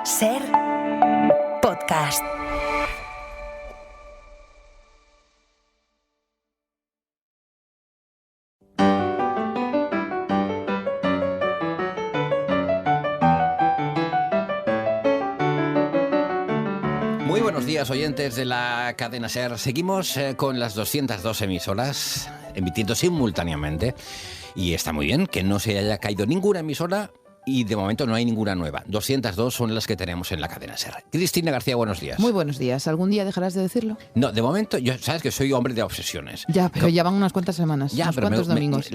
Ser podcast. Muy buenos días, oyentes de la cadena SER. Seguimos con las 202 emisoras emitiendo simultáneamente y está muy bien que no se haya caído ninguna emisora y de momento no hay ninguna nueva. 202 son las que tenemos en la cadena SER. Cristina García, buenos días. Muy buenos días. ¿Algún día dejarás de decirlo? No, de momento, yo sabes que soy hombre de obsesiones. Ya, pero ya van unas cuantas semanas, unos cuantos domingos.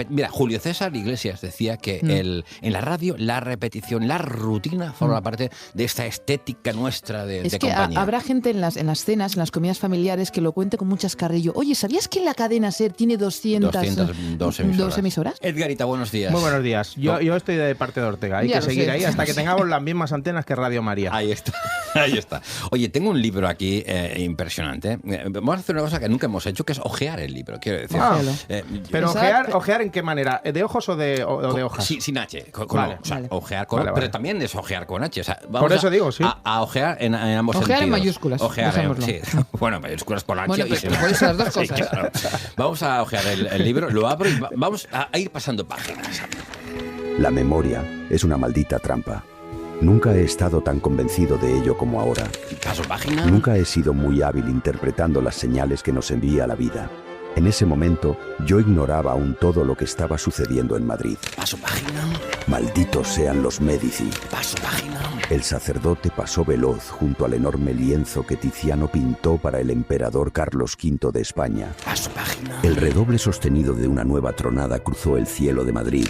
Mira, Julio César Iglesias decía que en la radio la repetición, la rutina forma parte de esta estética nuestra de es que compañía. Habrá gente en las cenas, en las comidas familiares, que lo cuente con mucho chascarrillo. Oye, ¿sabías que la cadena SER tiene 202 emisoras? Edgarita, buenos días. Muy buenos días. Yo estoy de parte de Ortega. Hay Ya que lo seguir sé. ahí hasta que tengamos las mismas antenas que Radio María. Ahí está, ahí está. Oye, tengo un libro aquí impresionante. Vamos a hacer una cosa que nunca hemos hecho, que es ojear el libro, quiero decir. Pero ojear ¿en qué manera? ¿De ojos o de hojas? Sí, sin H. Vale. O sea, Vale. ojear con... Vale. Pero también es ojear con H. O sea, vamos Por eso digo, sí. A ojear en ambos Ojear sentidos. en mayúsculas, Ojear, dejémoslo. sí. Bueno, mayúsculas con H. Bueno, y pero sin puede ser las dos Sí, cosas. claro. Vamos a ojear el libro, lo abro y vamos a ir pasando páginas. La memoria es una maldita trampa. Nunca he estado tan convencido de ello como ahora. Paso página. Nunca he sido muy hábil interpretando las señales que nos envía la vida. En ese momento, yo ignoraba aún todo lo que estaba sucediendo en Madrid. Paso página. Malditos sean los Médici. Paso página. El sacerdote pasó veloz junto al enorme lienzo que Tiziano pintó para el emperador Carlos V de España. Paso página. El redoble sostenido de una nueva tronada cruzó el cielo de Madrid.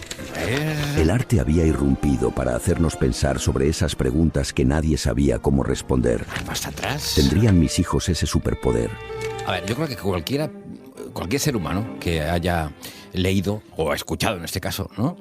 El arte había irrumpido para hacernos pensar sobre esas preguntas que nadie sabía cómo responder. Más atrás. ¿Tendrían mis hijos ese superpoder? A ver, yo creo que cualquier ser humano que haya leído o escuchado en este caso, ¿no?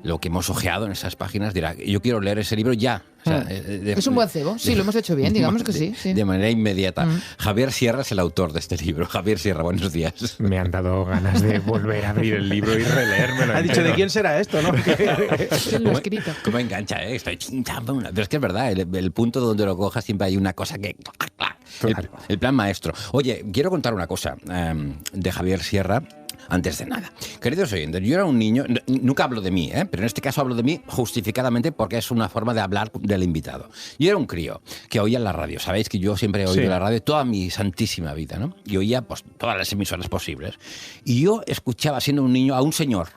Lo que hemos ojeado en esas páginas dirá, yo quiero leer ese libro ya. O sea, Es un buen cebo. Sí, lo hemos hecho bien, digamos que sí. De manera inmediata. Javier Sierra es el autor de este libro. Javier Sierra, buenos días. Me han dado ganas de volver a abrir el libro y releérmelo. Ha dicho, ¿de quién será esto, no? ¿Quién lo ha escrito? ¿Cómo engancha, eh? Estoy chintando una... Pero es que es verdad, el punto donde lo cojas siempre hay una cosa que... El plan maestro. Oye, quiero contar una cosa de Javier Sierra. Antes de nada, queridos oyentes, yo era un niño, nunca hablo de mí, pero en este caso hablo de mí justificadamente porque es una forma de hablar del invitado. Yo era un crío que oía la radio, sabéis que yo siempre he oído la radio toda mi santísima vida, ¿no? Y oía pues todas las emisoras posibles. Y yo escuchaba, siendo un niño, a un señor.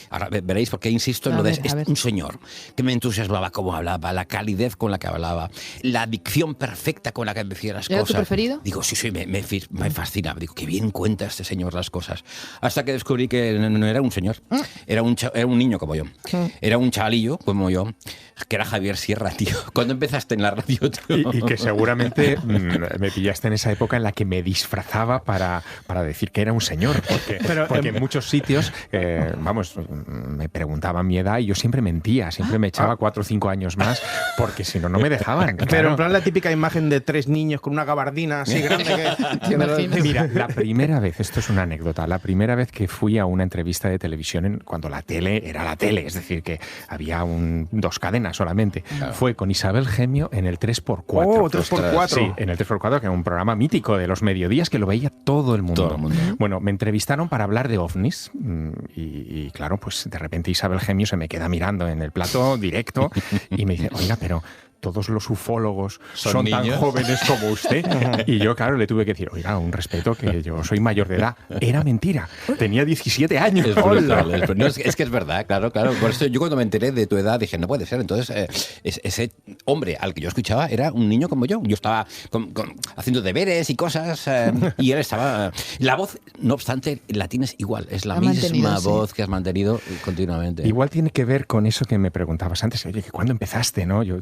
Ahora veréis por qué insisto en lo de un señor que me entusiasmaba cómo hablaba, la calidez con la que hablaba, la dicción perfecta con la que decía las cosas. ¿Era tu preferido? Digo, sí, me fascinaba. Digo, qué bien cuenta este señor las cosas. Hasta que descubrí que no era un señor, era un niño como yo. Era un chavalillo como yo, que era Javier Sierra, tío. ¿Cuándo empezaste en la radio, tío? Y que seguramente me pillaste en esa época en la que me disfrazaba para decir que era un señor. Porque en muchos sitios, me preguntaban mi edad y yo siempre mentía, siempre me echaba 4 o 5 años más, porque si no, no me dejaban. Pero Claro. en plan la típica imagen de 3 niños con una gabardina así grande que... Mira, la primera vez, esto es una anécdota, la primera vez que fui a una entrevista de televisión cuando la tele era la tele, es decir, que había 2 cadenas solamente, fue con Isabel Gemio en el 3x4. ¡Oh, 3x4! Sí, en el 3x4, que era un programa mítico de los mediodías que lo veía todo el mundo. Todo el mundo. Bueno, me entrevistaron para hablar de ovnis y claro, pues de repente Isabel Gemio se me queda mirando en el plató directo y me dice, oiga, pero todos los ufólogos son tan jóvenes como usted. Y yo, claro, le tuve que decir, oiga, un respeto, que yo soy mayor de edad. Era mentira. Tenía 17 años. Es brutal. No, es que es verdad, claro. Por eso yo cuando me enteré de tu edad dije, no puede ser. Entonces, ese hombre al que yo escuchaba era un niño como yo. Yo estaba haciendo deberes y cosas y él estaba... La voz, no obstante, la tienes igual. Es la misma voz que has mantenido continuamente. Igual tiene que ver con eso que me preguntabas antes. Oye, ¿cuándo empezaste, no? Yo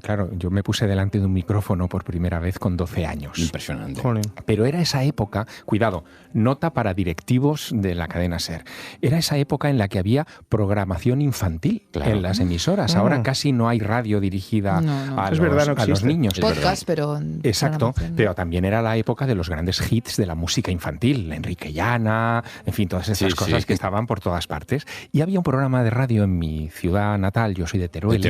me puse delante de un micrófono por primera vez con 12 años. Impresionante. Jolín. Pero era esa época, cuidado, nota para directivos de la cadena SER, era esa época en la que había programación infantil en las emisoras. Ahora casi no hay radio dirigida a los niños. Podcast, pero... Exacto, pero también era la época de los grandes hits de la música infantil, Enrique Llana, en fin, todas esas cosas que estaban por todas partes. Y había un programa de radio en mi ciudad natal, yo soy de Teruel,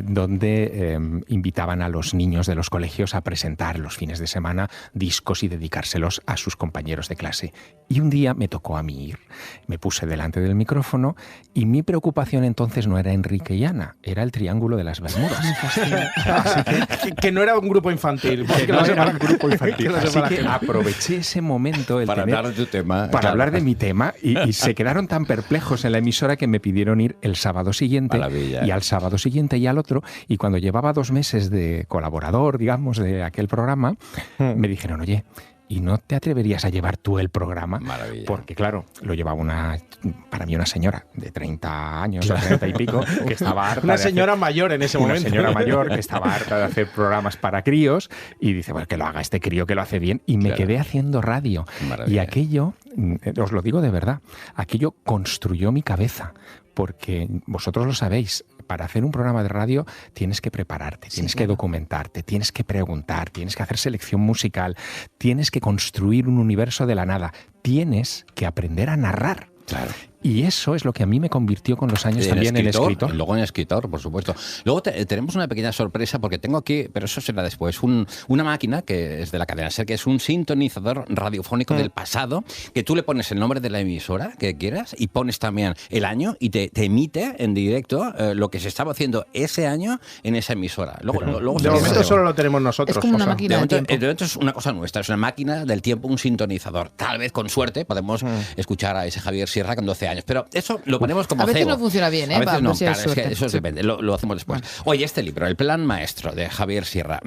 donde invitaban a los niños de los colegios a presentar los fines de semana discos y dedicárselos a sus compañeros de clase. Y un día me tocó a mí ir. Me puse delante del micrófono y mi preocupación entonces no era Enrique Llana, era el Triángulo de las Bermudas. Así que no era un grupo infantil. Que no era un grupo infantil. Así que aproveché ese momento para hablar de tu tema. Para hablar de mi tema y se quedaron tan perplejos en la emisora que me pidieron ir el sábado siguiente. Maravilla. Y al sábado siguiente y al otro. Y cuando llevaba 2 meses de colaborador, digamos, de aquel programa, me dijeron, oye, ¿y no te atreverías a llevar tú el programa? Maravilla. Porque, claro, lo llevaba para mí una señora de 30 años, o 30 y pico, que estaba harta una señora mayor en ese momento. Una señora mayor que estaba harta de hacer programas para críos y dice, bueno, que lo haga este crío, que lo hace bien. Y me quedé haciendo radio. Maravilla. Y aquello, os lo digo de verdad, aquello construyó mi cabeza. Porque vosotros lo sabéis, para hacer un programa de radio tienes que prepararte, tienes que documentarte, tienes que preguntar, tienes que hacer selección musical, tienes que construir un universo de la nada, tienes que aprender a narrar. Claro. Y eso es lo que a mí me convirtió con los años también en escritor. Luego en escritor, por supuesto. Luego tenemos una pequeña sorpresa porque tengo aquí, pero eso será después, una máquina que es de la cadena SER, que es un sintonizador radiofónico del pasado, que tú le pones el nombre de la emisora que quieras y pones también el año y te emite en directo lo que se estaba haciendo ese año en esa emisora. Luego de momento solo lo tenemos nosotros. Es como una máquina del tiempo. De momento es una cosa nuestra, es una máquina del tiempo, un sintonizador. Tal vez con suerte podemos escuchar a ese Javier Sierra con 12 años, pero eso lo ponemos como a veces cebo. No funciona bien, a veces no, si claro, es que eso depende, lo hacemos después. Oye, este libro, El Plan Maestro, de Javier Sierra.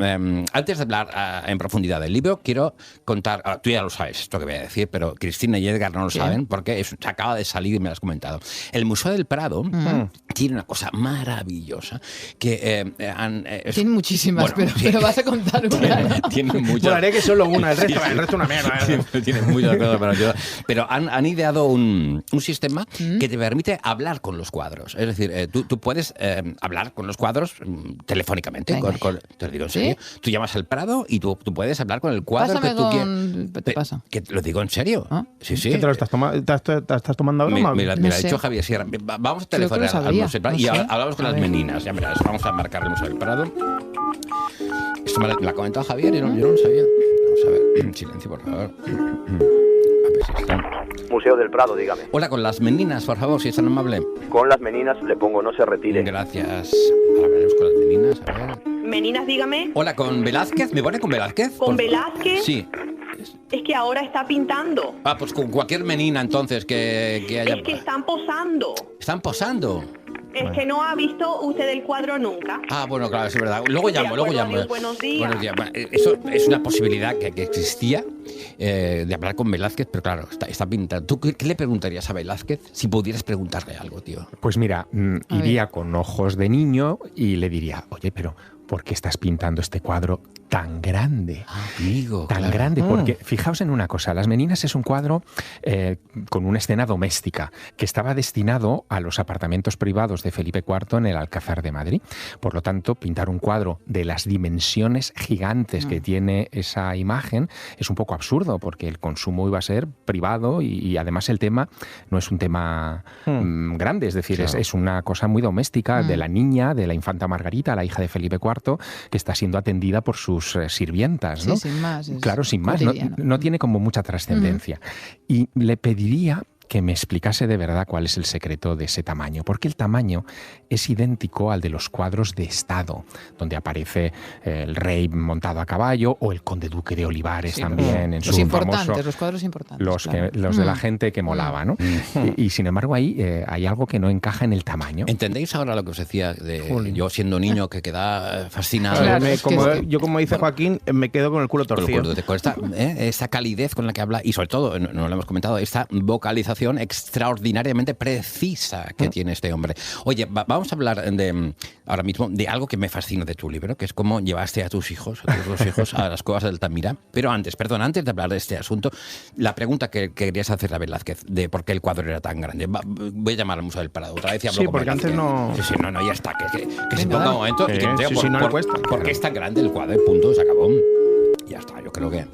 Antes de hablar en profundidad del libro, quiero contar, tú ya lo sabes esto que voy a decir, pero Cristina y Edgar no lo saben porque se acaba de salir y me lo has comentado. El Museo del Prado tiene una cosa maravillosa que tiene muchísimas, bueno, pero vas a contar una. Tiene muchas. Bueno, haré que solo una, el resto una mierda. Tiene muchas cosas maravillosas. Pero han ideado un sistema que te permite hablar con los cuadros. Es decir, tú puedes hablar con los cuadros telefónicamente. Te lo digo en serio. ¿Sí? Tú llamas al Prado y tú puedes hablar con el cuadro. Pásame que tú quieras. ¿Te pasa? Que lo digo en serio. ¿Ah? Sí, sí. ¿Qué te lo estás tomando ahora? Me lo ha dicho Javier Sierra. Vamos a telefonar al Museo del Prado y hablamos con las meninas. Ya verás, vamos a marcar el Museo del Prado. Esto me lo ha comentado Javier y yo no lo sabía. Vamos a ver. Silencio, por favor. A ver si están. Museo del Prado, dígame. Hola, con las meninas, por favor, si es tan amable. Con las meninas le pongo no se retire. Gracias. Ahora veremos con las meninas, a ver. Meninas, dígame. Hola, con Velázquez. ¿Me pone con Velázquez? ¿Con Velázquez? Sí. Es que ahora está pintando. Ah, pues con cualquier menina entonces que haya... Es que están posando. ¿Están posando? Es que no ha visto usted el cuadro nunca. Ah, bueno, claro, es verdad. Luego llamo. Adiós, buenos días. Buenos días. Bueno, eso es una posibilidad que existía de hablar con Velázquez, pero claro, está pintado. ¿Tú qué le preguntarías a Velázquez si pudieras preguntarle algo, tío? Pues mira, iría con ojos de niño y le diría, oye, pero ¿por qué estás pintando este cuadro tan grande? Amigo, tan claro. grande, porque fijaos en una cosa, Las Meninas es un cuadro con una escena doméstica que estaba destinado a los apartamentos privados de Felipe IV en el Alcázar de Madrid. Por lo tanto, pintar un cuadro de las dimensiones gigantes que tiene esa imagen es un poco absurdo, porque el consumo iba a ser privado y además el tema no es un tema grande, es decir, claro, es una cosa muy doméstica de la niña, de la infanta Margarita, la hija de Felipe IV, que está siendo atendida por sus sirvientas, ¿no? Sí, sin más. Claro, sin más. No tiene como mucha trascendencia. Y le pediría que me explicase de verdad cuál es el secreto de ese tamaño, porque el tamaño es idéntico al de los cuadros de Estado, donde aparece el rey montado a caballo o el conde duque de Olivares también en su famoso... Los cuadros importantes. Los de la gente que molaba, ¿no? Y sin embargo ahí hay algo que no encaja en el tamaño. ¿Entendéis ahora lo que os decía de yo siendo niño que queda fascinado? Claro, como dice Joaquín, me quedo con el culo torcido. Con esta calidez con la que habla y sobre todo, no lo hemos comentado, esta vocalización observación extraordinariamente precisa que tiene este hombre. Oye, vamos a hablar ahora mismo de algo que me fascina de tu libro, que es cómo llevaste a tus hijos, a tus dos hijos, a las cuevas de Altamira. Pero antes de hablar de este asunto, la pregunta que querías hacer a Velázquez, de por qué el cuadro era tan grande. Voy a llamar al Museo del Prado otra vez y hablo Sí, con porque Velázquez. antes no... Sí, no, ya está. Que se ponga un momento y que nos diga no le cuesta. por qué es tan grande el cuadro. Punto, se acabó. Ya está, yo creo que...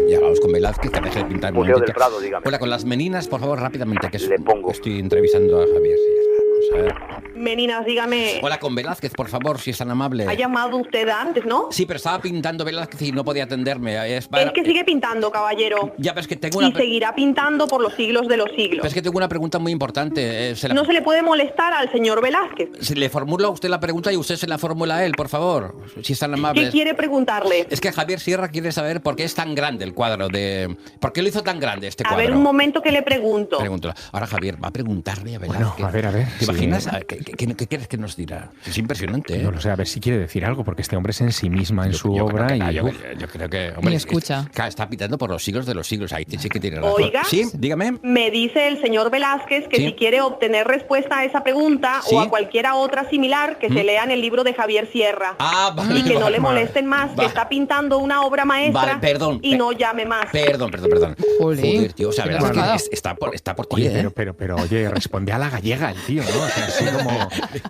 Ya hablamos con Velázquez, que deje de pintar. Museo del Prado, dígame. Hola, con las meninas, por favor, rápidamente, que Le pongo. estoy entrevistando a Javier Sierra. Vamos a ver. Meninas, dígame. Hola, con Velázquez, por favor, si es tan amable. Ha llamado usted antes, ¿no? Sí, pero estaba pintando Velázquez y no podía atenderme. Es que sigue pintando, caballero. Ya, pero es que tengo Y seguirá pintando por los siglos de los siglos. Pero es que tengo una pregunta muy importante. No se le puede molestar al señor Velázquez. Se le formula a usted la pregunta y usted se la formula a él, por favor, si es tan amable. ¿Qué quiere preguntarle? Es que Javier Sierra quiere saber por qué es tan grande el cuadro de... ¿Por qué lo hizo tan grande este A cuadro? ver, un momento que le pregunto. Pregúntalo. Ahora Javier va a preguntarle a Velázquez. Bueno, a ver. ¿Te sí. imaginas? ¿Qué crees que nos dirá? Es impresionante, ¿eh? No lo sé, a ver si quiere decir algo, porque este hombre es en sí misma en su Yo obra creo que, y... yo creo que... Hombre, Ni escucha. Está pitando por los siglos de los siglos. Ahí sí que tiene razón. Oiga. Sí, dígame. Me dice el señor Velázquez que Sí. si quiere obtener respuesta a esa pregunta Sí. o a cualquiera otra similar, que se lea en el libro de Javier Sierra. Ah, vale. Y que no vale, le molesten más, Va. que está pintando una obra maestra. Vale, perdón. Y no llame más. Perdón. Jolín, Joder, tío, o sea, ¿qué le verdad has dado? que está por ti, Oye, ¿eh? pero, oye, responde a la gallega el tío, ¿no? O sea, así como...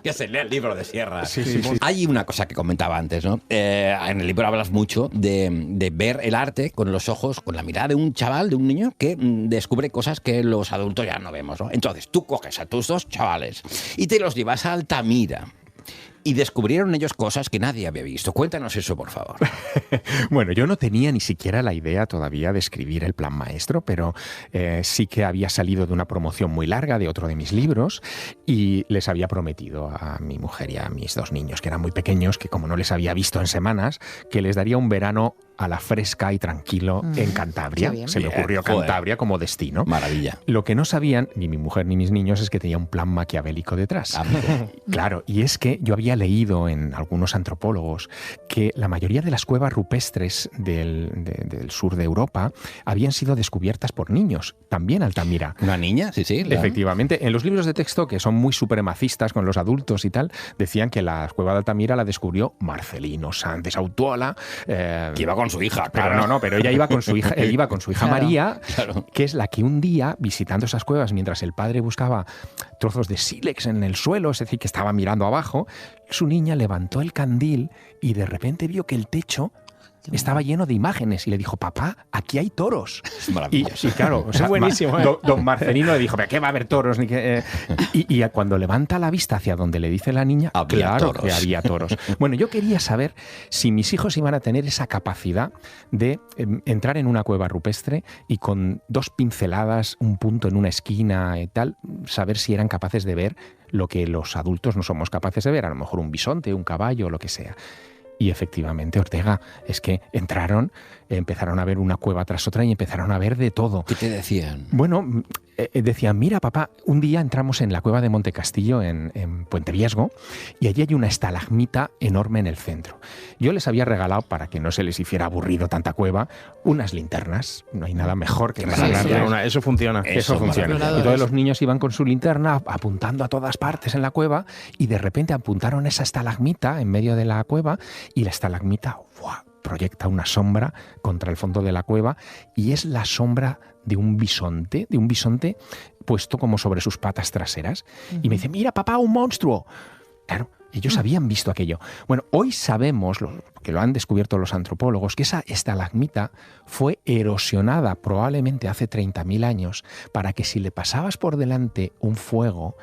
Que se lea el libro de Sierra. Sí. Hay una cosa que comentaba antes, ¿no? En el libro hablas mucho de ver el arte con los ojos, con la mirada de un chaval, de un niño que descubre cosas que los adultos ya no vemos, ¿no? Entonces, tú coges a tus dos chavales y te los llevas a Altamira. Y descubrieron ellos cosas que nadie había visto. Cuéntanos eso, por favor. Bueno, yo no tenía ni siquiera la idea todavía de escribir el plan maestro, pero sí que había salido de una promoción muy larga de otro de mis libros y les había prometido a mi mujer y a mis dos niños, que eran muy pequeños, que como no les había visto en semanas, que les daría un verano a la fresca y tranquilo en Cantabria. qué bien. Se me Bien, ocurrió joder. Cantabria como destino. Maravilla. Lo que no sabían, ni mi mujer ni mis niños, es que tenía un plan maquiavélico detrás. Claro, y es que yo había leído en algunos antropólogos que la mayoría de las cuevas rupestres del sur de Europa habían sido descubiertas por niños, también Altamira. ¿Una niña? Sí. Efectivamente, en los libros de texto, que son muy supremacistas con los adultos y tal, decían que la cueva de Altamira la descubrió Marcelino Sánchez Autuola. Que iba con su hija, Pero claro. pero ella iba con su hija, él iba con su hija Claro. María, Claro. que es la que un día, visitando esas cuevas, mientras el padre buscaba trozos de sílex en el suelo, es decir, que estaba mirando abajo, su niña levantó el candil y de repente vio que el techo estaba lleno de imágenes y le dijo, papá, aquí hay toros. Es maravilloso. Y claro, o sea, buenísimo, ¿eh? don Marcelino le dijo, ¿pero qué va a haber toros? Ni qué, y cuando levanta la vista hacia donde le dice la niña, Había claro toros. que había toros. Bueno, yo quería saber si mis hijos iban a tener esa capacidad de entrar en una cueva rupestre y con dos pinceladas, un punto en una esquina y tal, saber si eran capaces de ver lo que los adultos no somos capaces de ver, a lo mejor un bisonte, un caballo, lo que sea. Y efectivamente, Ortega, es que empezaron a ver una cueva tras otra y empezaron a ver de todo. ¿Qué te decían? Bueno, decían, mira papá, un día entramos en la cueva de Monte Castillo en Puente Viesgo y allí hay una estalagmita enorme en el centro. Yo les había regalado, para que no se les hiciera aburrido tanta cueva, unas linternas. No hay nada mejor que regalarles. Eso funciona. Eso funciona. maravilloso. Y todos los niños iban con su linterna apuntando a todas partes en la cueva y de repente apuntaron esa estalagmita en medio de la cueva y la estalagmita ¡buah!, proyecta una sombra contra el fondo de la cueva y es la sombra de un bisonte puesto como sobre sus patas traseras. Y me dice, mira papá, un monstruo. Claro, ellos habían visto aquello. Bueno, hoy sabemos, que lo han descubierto los antropólogos, que esa estalagmita fue erosionada probablemente hace 30.000 años para que si le pasabas por delante un fuego,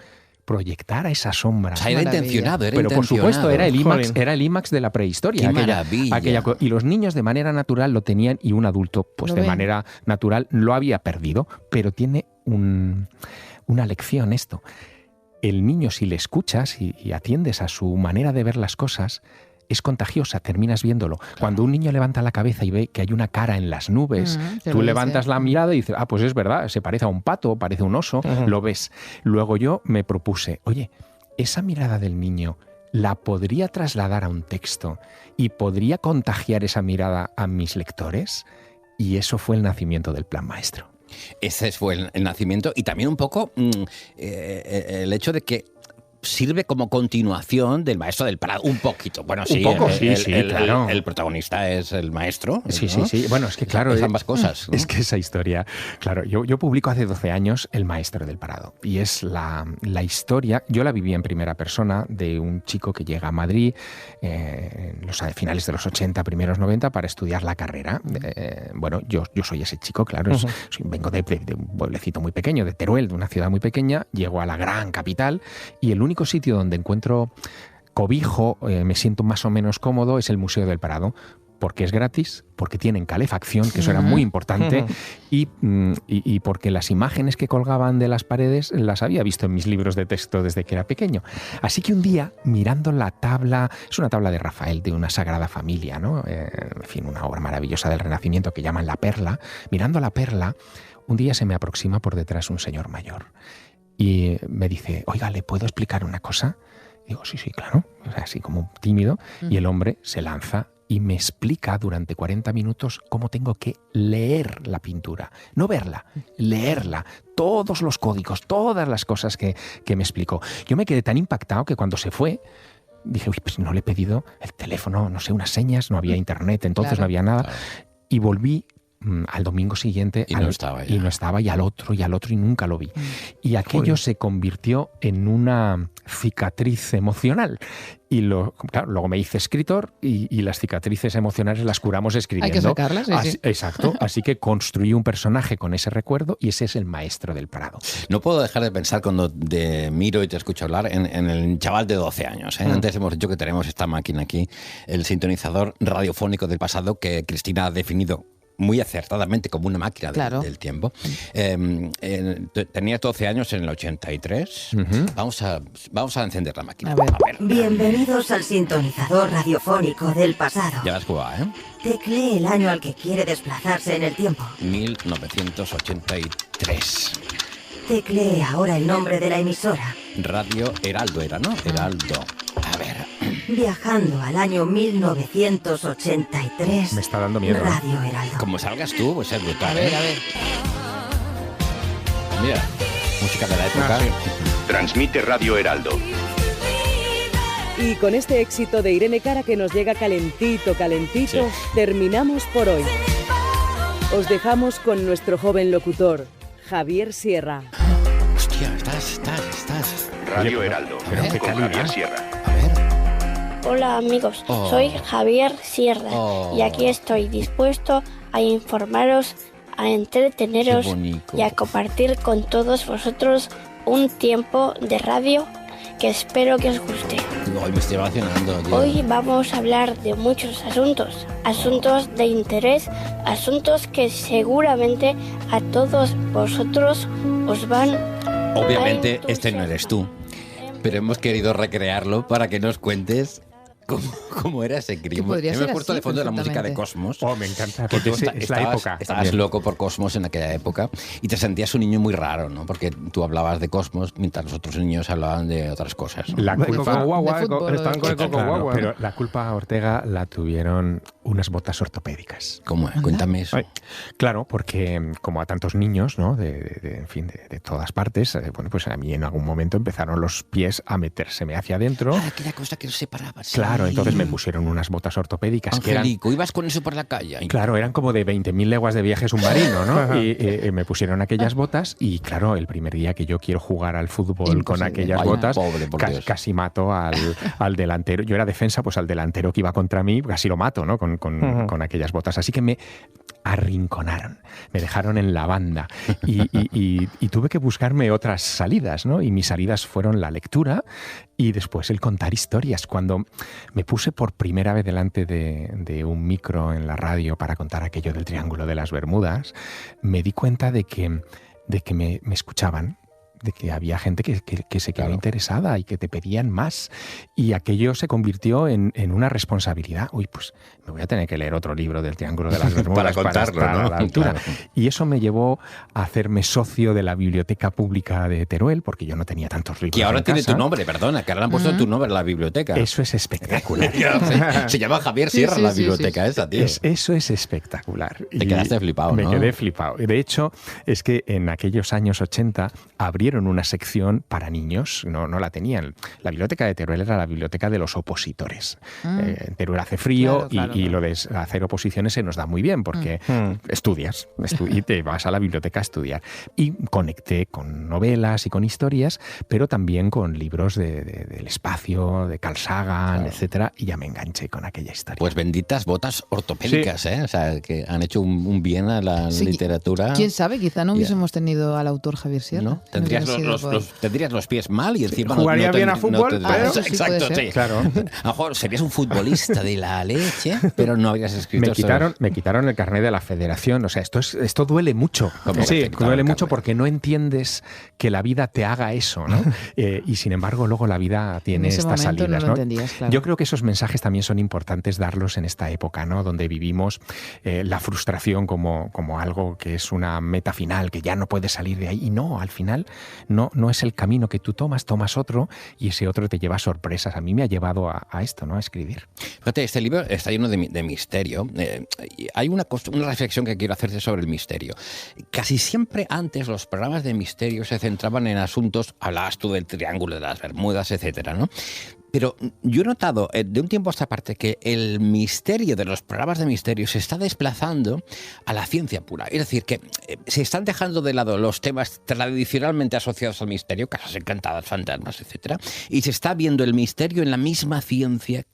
proyectara esa sombra. O sea, era Maravilla. intencionado, Pero por supuesto era el IMAX, Jolín. era el IMAX de la prehistoria. ¡Qué maravilla! Y los niños de manera natural lo tenían y un adulto pues Lo de ven. manera natural lo había perdido, pero tiene una lección esto. El niño, si le escuchas y atiendes a su manera de ver las cosas, es contagiosa, terminas viéndolo. Cuando un niño levanta la cabeza y ve que hay una cara en las nubes, te tú lo levantas dice. la mirada y dices, ah, pues es verdad, se parece a un pato, parece un oso, lo ves. Luego yo me propuse, oye, esa mirada del niño la podría trasladar a un texto y podría contagiar esa mirada a mis lectores, y eso fue el nacimiento del plan maestro. Ese fue el nacimiento y también un poco el hecho de que sirve como continuación del Maestro del Prado, un poquito. Bueno, sí, un poco, claro. El protagonista es el maestro. Sí, ¿no? sí. Bueno, es que claro, es ambas cosas, ¿no? Es que esa historia, claro, yo publico hace 12 años El Maestro del Prado y es la historia, yo la viví en primera persona, de un chico que llega a Madrid en los finales de los 80, primeros 90 para estudiar la carrera. Bueno, yo soy ese chico, claro, vengo de un pueblecito muy pequeño, de Teruel, de una ciudad muy pequeña, llego a la gran capital y el único sitio donde encuentro cobijo, me siento más o menos cómodo, es el Museo del Prado, porque es gratis, porque tienen calefacción, que eso era muy importante, y porque las imágenes que colgaban de las paredes las había visto en mis libros de texto desde que era pequeño. Así que un día, mirando la tabla, es una tabla de Rafael, de una Sagrada Familia, ¿no? En fin, una obra maravillosa del Renacimiento que llaman La Perla. Mirando la perla, un día se me aproxima por detrás un señor mayor y me dice, oiga, ¿le puedo explicar una cosa? Digo, sí, claro, o sea, así como tímido, y el hombre se lanza y me explica durante 40 minutos cómo tengo que leer la pintura. No verla, leerla. Todos los códigos, todas las cosas que me explicó. Yo me quedé tan impactado que cuando se fue, dije, uy, pues no le he pedido el teléfono, no sé, unas señas, no había internet, entonces no había nada. Claro. Y volví al domingo siguiente y no estaba ya. Y no estaba, y al otro, y nunca lo vi. Y aquello se convirtió en una cicatriz emocional. Y claro, luego me hice escritor y las cicatrices emocionales las curamos escribiendo. Hay que sacarlas, sí. Exacto. Así que construí un personaje con ese recuerdo y ese es el Maestro del Prado. No puedo dejar de pensar cuando te miro y te escucho hablar en el chaval de 12 años. Antes hemos dicho que tenemos esta máquina aquí, el sintonizador radiofónico del pasado, que Cristina ha definido muy acertadamente como una máquina del tiempo. Tenía 12 años en el 83. Vamos a encender la máquina. A ver. Bienvenidos al sintonizador radiofónico del pasado. Ya las jugaba, ¿eh? Teclee el año al que quiere desplazarse en el tiempo. 1983. Teclee ahora el nombre de la emisora. Radio Heraldo era, ¿no? Heraldo. A ver. Viajando al año 1983. Me está dando miedo. Radio Heraldo. Como salgas tú, pues es brutal. A ver. Mira, música de la época. Transmite Radio Heraldo. Y con este éxito de Irene Cara que nos llega calentito, terminamos por hoy. Os dejamos con nuestro joven locutor, Javier Sierra. Hostia, estás. Radio Heraldo, con Javier Sierra. Hola amigos, soy Javier Sierra y aquí estoy dispuesto a informaros, a entreteneros y a compartir con todos vosotros un tiempo de radio que espero que os guste. Hoy me estoy emocionando, tío. Hoy vamos a hablar de muchos asuntos de interés, asuntos que seguramente a todos vosotros os van Obviamente este no eres tú, pero hemos querido recrearlo para que nos cuentes ¿cómo era ese crimen? Hemos puesto de fondo la música de Cosmos. Me encanta, porque es la época. Estabas loco por Cosmos en aquella época y te sentías un niño muy raro, ¿no? Porque tú hablabas de Cosmos mientras los otros niños hablaban de otras cosas, ¿no? La culpa, estaban con el Coco Guagua. Pero la culpa, Ortega, la tuvieron unas botas ortopédicas. ¿Cómo? Cuéntame eso. Claro, porque como a tantos niños, ¿no? De todas partes, bueno, pues a mí en algún momento empezaron los pies a metérseme hacia adentro. Aquella cosa que nos separaba. Claro, entonces me pusieron unas botas ortopédicas. Angélico, que eran, ibas con eso por la calle. Claro, eran como de 20.000 leguas de viaje submarino, ¿no? y me pusieron aquellas botas y claro, el primer día que yo quiero jugar al fútbol con aquellas botas, casi mato al delantero. Yo era defensa, pues al delantero que iba contra mí, casi lo mato, ¿no? Con aquellas botas. Así que me arrinconaron, me dejaron en la banda y tuve que buscarme otras salidas, ¿no? Y mis salidas fueron la lectura y después el contar historias. Cuando me puse por primera vez delante de un micro en la radio para contar aquello del Triángulo de las Bermudas, me di cuenta de que me escuchaban de que había gente que se quedó interesada y que te pedían más. Y aquello se convirtió en una responsabilidad. Uy, pues me voy a tener que leer otro libro del Triángulo de las Bermudas para contarlo, estar ¿no? a la altura. Claro. Y eso me llevó a hacerme socio de la Biblioteca Pública de Teruel, porque yo no tenía tantos libros. Que ahora en tiene casa. tu nombre, perdona, que ahora han puesto tu nombre en la biblioteca. Eso es espectacular. Se llama Javier Sierra la biblioteca esa, tío. Eso es espectacular. Te quedaste flipado, ¿no? Me quedé flipado. De hecho, es que en aquellos años 80 abrieron una sección para niños, no la tenían. La biblioteca de Teruel era la biblioteca de los opositores. En Teruel hace frío y lo de hacer oposiciones se nos da muy bien porque estudias y te vas a la biblioteca a estudiar. Y conecté con novelas y con historias, pero también con libros del espacio, de Carl Sagan, etcétera, y ya me enganché con aquella historia. Pues benditas botas ortopédicas, ¿eh? O sea, que han hecho un bien a la literatura. ¿Quién sabe? Quizá no hubiésemos tenido al autor Javier Sierra. ¿No? Tendrías tendrías los pies mal y encima jugaría bien a fútbol, pero exacto, sí. Claro. A lo mejor serías un futbolista de la leche, pero no habrías escrito. Me quitaron el carnet de la Federación. O sea, esto duele mucho. Duele mucho porque no entiendes que la vida te haga eso, ¿no? Y sin embargo, luego la vida tiene estas salidas, no lo entendías, claro. Yo creo que esos mensajes también son importantes darlos en esta época, ¿no? Donde vivimos la frustración como algo que es una meta final, que ya no puedes salir de ahí. Y no, al final no es el camino que tú tomas otro y ese otro te lleva a sorpresas. A mí me ha llevado a esto, ¿no? A escribir. Fíjate, este libro está lleno de misterio. Hay una reflexión que quiero hacerte sobre el misterio. Casi siempre antes los programas de misterio se centraban en asuntos, hablabas tú del Triángulo de las Bermudas, etcétera, ¿no? Pero yo he notado de un tiempo a esta parte que el misterio de los programas de misterio se está desplazando a la ciencia pura. Es decir, que se están dejando de lado los temas tradicionalmente asociados al misterio, casas encantadas, fantasmas, etcétera, y se está viendo el misterio en la misma ciencia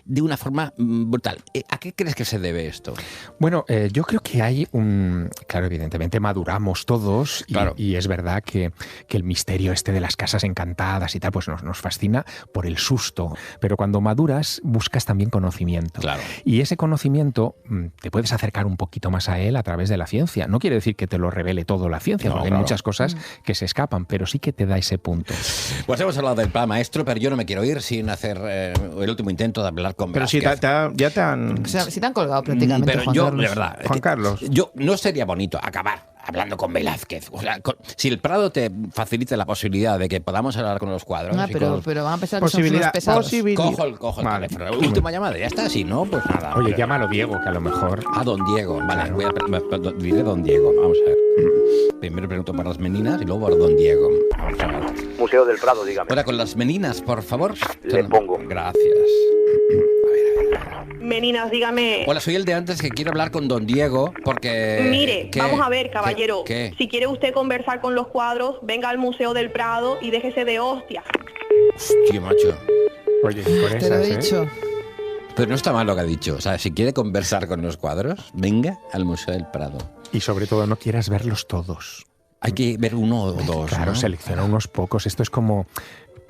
de una forma brutal. ¿A qué crees que se debe esto? Bueno, yo creo que hay claro, evidentemente maduramos todos y es verdad que el misterio este de las casas encantadas y tal, pues nos fascina por el susto. Pero cuando maduras, buscas también conocimiento. Claro. Y ese conocimiento te puedes acercar un poquito más a él a través de la ciencia. No quiere decir que te lo revele todo la ciencia, porque hay muchas cosas que se escapan, pero sí que te da ese punto. Pues hemos hablado del plan maestro, pero yo no me quiero ir sin hacer el último intento de hablar con Vázquez. Pero ya te han... O sea, si te han colgado prácticamente, pero Juan yo, Carlos. de verdad, Juan Carlos. Yo no sería bonito acabar hablando con Velázquez. O sea, si el Prado te facilita la posibilidad de que podamos hablar con los cuadros... pero van a pensar que son unos pesados. Cojo el teléfono. Última llamada, ya está. Si no, pues nada. Oye, llámalo Diego, que a lo mejor... A don Diego. Vale, diré don Diego. Vamos a ver. Primero pregunto por las meninas y luego por don Diego. Vamos a ver. Museo del Prado, dígame. Ahora con las meninas, por favor. Le pongo. Gracias. Meninas, dígame. Hola, soy el de antes que quiero hablar con don Diego porque... Mire, vamos a ver, caballero. ¿Qué? Si quiere usted conversar con los cuadros, venga al Museo del Prado y déjese de hostias. Hostia, macho. Oye, con Te lo he dicho. Pero no está mal lo que ha dicho. O sea, si quiere conversar con los cuadros, venga al Museo del Prado. Y sobre todo no quieras verlos todos. Hay que ver uno o dos. Claro, ¿no? selecciona unos pocos. Esto es como...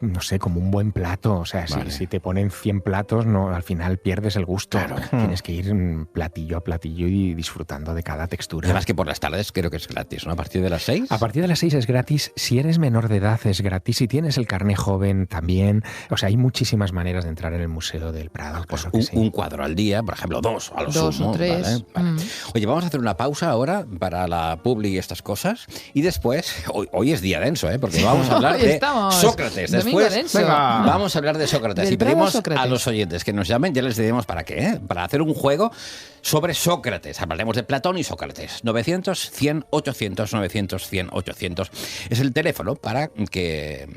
no sé, como un buen plato. O sea, si te ponen 100 platos, no, al final pierdes el gusto. Claro. Tienes que ir platillo a platillo y disfrutando de cada textura. Además que por las tardes creo que es gratis, ¿no? A partir de las 6. A partir de las 6 es gratis. Si eres menor de edad es gratis. Si tienes el carné joven también. O sea, hay muchísimas maneras de entrar en el Museo del Prado. Pues claro un cuadro al día, por ejemplo, 2 a lo sumo. 2 o 3. ¿vale? Oye, vamos a hacer una pausa ahora para la publi y estas cosas. Y después, hoy es día denso, porque vamos a hablar de Sócrates. Después vamos a hablar de Sócrates. Y pedimos a los oyentes que nos llamen, ya les diremos para qué, para hacer un juego sobre Sócrates. Hablaremos de Platón y Sócrates. 900, 100, 800, 900, 100, 800. Es el teléfono para que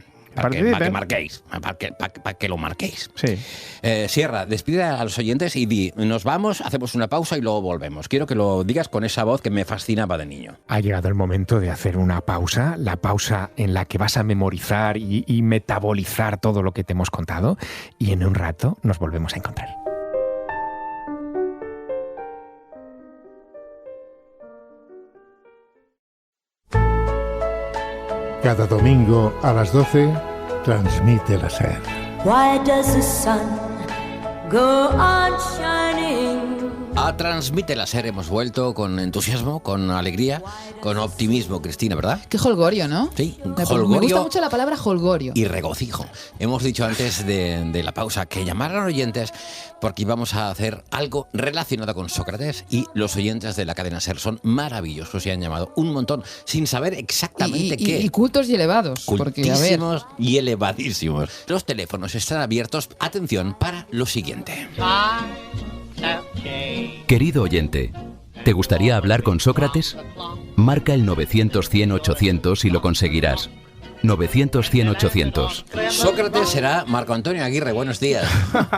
marquéis, para que lo marquéis. Sí. Sierra, despide a los oyentes y di, nos vamos, hacemos una pausa y luego volvemos. Quiero que lo digas con esa voz que me fascinaba de niño. Ha llegado el momento de hacer una pausa, la pausa en la que vas a memorizar y metabolizar todo lo que te hemos contado, y en un rato nos volvemos a encontrar. Cada domingo a las 12, transmite la SER. Why does the sun go on shining A Transmite la Ser hemos vuelto con entusiasmo, con alegría, con optimismo, Cristina, ¿verdad? Qué holgorio, ¿no? Sí, holgorio. Me gusta mucho la palabra holgorio. Y regocijo. Hemos dicho antes de la pausa que llamaran oyentes porque íbamos a hacer algo relacionado con Sócrates y los oyentes de la cadena SER son maravillosos y han llamado un montón sin saber exactamente qué. Y cultos y elevados. Cultísimos y elevadísimos. Los teléfonos están abiertos, atención, para lo siguiente. Querido oyente, ¿te gustaría hablar con Sócrates? Marca el 900-100-800 y lo conseguirás. 900-100-800. Sócrates será Marco Antonio Aguirre. Buenos días.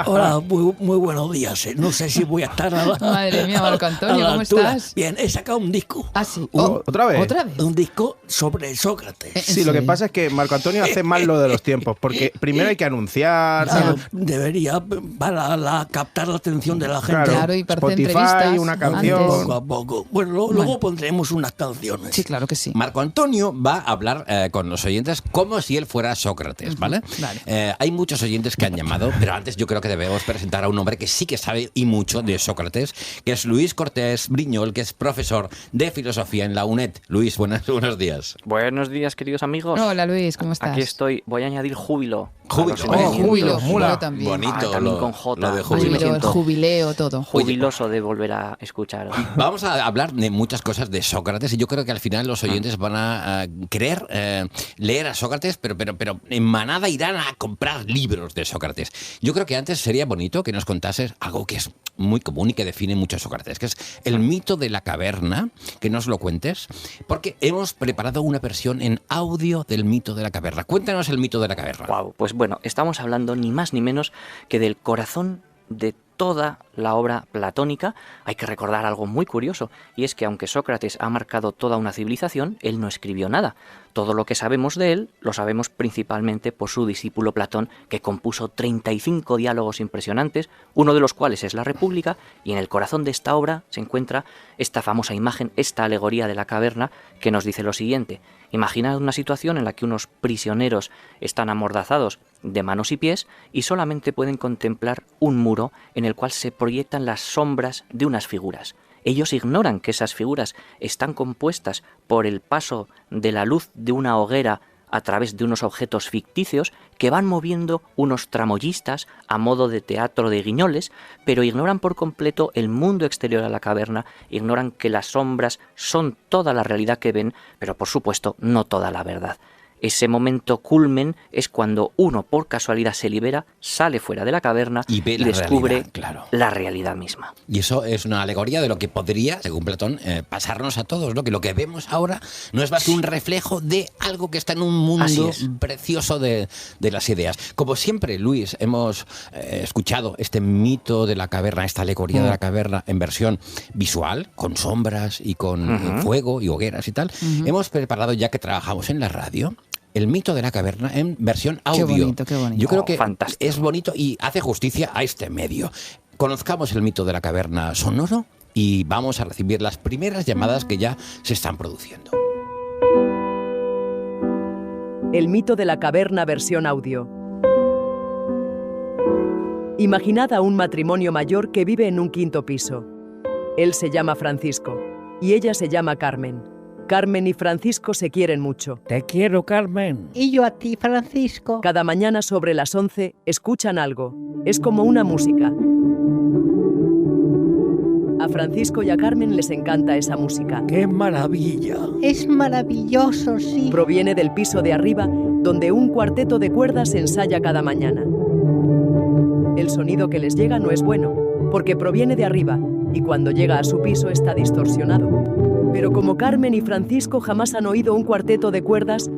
Hola, muy buenos días. No sé si voy a estar a la Madre mía, Marco Antonio, ¿cómo estás? Bien, he sacado un disco. Ah, sí. ¿Otra vez? Un disco sobre Sócrates. Sí, lo que pasa es que Marco Antonio hace mal lo de los tiempos, porque primero hay que anunciar. Debería para captar la atención de la gente. Claro, y para Spotify, una canción. Poco a poco. Bueno, luego pondremos unas canciones. Sí, claro que sí. Marco Antonio va a hablar con los oyentes como si él fuera Sócrates, ¿vale? Vale. Hay muchos oyentes que han llamado, pero antes yo creo que debemos presentar a un hombre que sí que sabe y mucho de Sócrates, que es Luis Cortés Briñol, que es profesor de filosofía en la UNED. Luis, buenos días. Buenos días, queridos amigos. Hola, Luis, ¿cómo estás? Aquí estoy. Voy a añadir júbilo. Júbilo también. Bonito. También con J. Lo de júbilo. El jubileo, todo. Jubiloso de volver a escuchar. Vamos a hablar de muchas cosas de Sócrates y yo creo que al final los oyentes van a querer leer a Sócrates, pero en manada irán a comprar libros de Sócrates. Yo creo que antes sería bonito que nos contases algo que es muy común y que define mucho a Sócrates, que es el mito de la caverna, que nos lo cuentes, porque hemos preparado una versión en audio del mito de la caverna. Cuéntanos el mito de la caverna. Wow, pues bueno, estamos hablando ni más ni menos que del corazón de toda la obra platónica. Hay que recordar algo muy curioso, y es que aunque Sócrates ha marcado toda una civilización, él no escribió nada. Todo lo que sabemos de él lo sabemos principalmente por su discípulo Platón, que compuso 35 diálogos impresionantes, uno de los cuales es la República, y en el corazón de esta obra se encuentra esta famosa imagen, esta alegoría de la caverna, que nos dice lo siguiente. Imaginad una situación en la que unos prisioneros están amordazados de manos y pies y solamente pueden contemplar un muro en el cual se proyectan las sombras de unas figuras. Ellos ignoran que esas figuras están compuestas por el paso de la luz de una hoguera a través de unos objetos ficticios que van moviendo unos tramoyistas a modo de teatro de guiñoles, pero ignoran por completo el mundo exterior a la caverna, ignoran que las sombras son toda la realidad que ven, pero por supuesto no toda la verdad. Ese momento culmen es cuando uno por casualidad se libera, sale fuera de la caverna y descubre la realidad misma. Y eso es una alegoría de lo que podría, según Platón, pasarnos a todos, ¿no? Que lo que vemos ahora no es más que un reflejo de algo que está en un mundo precioso de las ideas. Como siempre, Luis, hemos escuchado este mito de la caverna, esta alegoría de la caverna en versión visual, con sombras y con fuego y hogueras y tal. Hemos preparado, ya que trabajamos en la radio, el mito de la caverna en versión audio. Qué bonito. Yo creo que es bonito y hace justicia a este medio. Conozcamos el mito de la caverna sonoro y vamos a recibir las primeras llamadas que ya se están produciendo. El mito de la caverna versión audio. Imaginad a un matrimonio mayor que vive en un quinto piso. Él se llama Francisco y ella se llama Carmen. Carmen y Francisco se quieren mucho. Te quiero, Carmen. Y yo a ti, Francisco. Cada mañana sobre las 11 escuchan algo. Es como una música. A Francisco y a Carmen les encanta esa música. ¡Qué maravilla! Es maravilloso, sí. Proviene del piso de arriba, donde un cuarteto de cuerdas ensaya cada mañana. El sonido que les llega no es bueno, porque proviene de arriba, y cuando llega a su piso está distorsionado. Pero como Carmen y Francisco jamás han oído un cuarteto de cuerdas,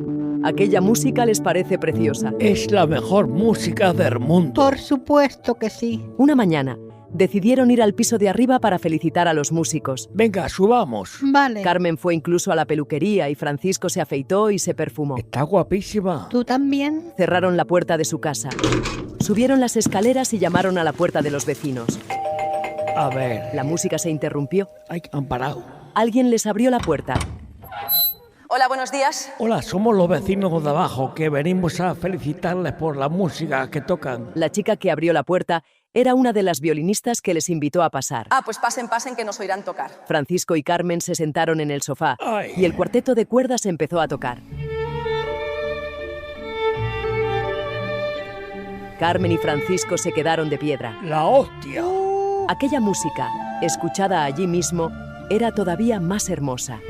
aquella música les parece preciosa. Es la mejor música del mundo. Por supuesto que sí. Una mañana, decidieron ir al piso de arriba para felicitar a los músicos. Venga, subamos. Vale. Carmen fue incluso a la peluquería y Francisco se afeitó y se perfumó. Está guapísima. ¿Tú también? Cerraron la puerta de su casa. Subieron las escaleras y llamaron a la puerta de los vecinos. A ver. La música se interrumpió. Ay, han parado. Alguien les abrió la puerta. Hola, buenos días. Hola, somos los vecinos de abajo que venimos a felicitarles por la música que tocan. La chica que abrió la puerta era una de las violinistas que les invitó a pasar. Ah, pues pasen, que nos oirán tocar. Francisco y Carmen se sentaron en el sofá y el cuarteto de cuerdas empezó a tocar. Carmen y Francisco se quedaron de piedra. ¡La hostia! Aquella música, escuchada allí mismo, era todavía más hermosa.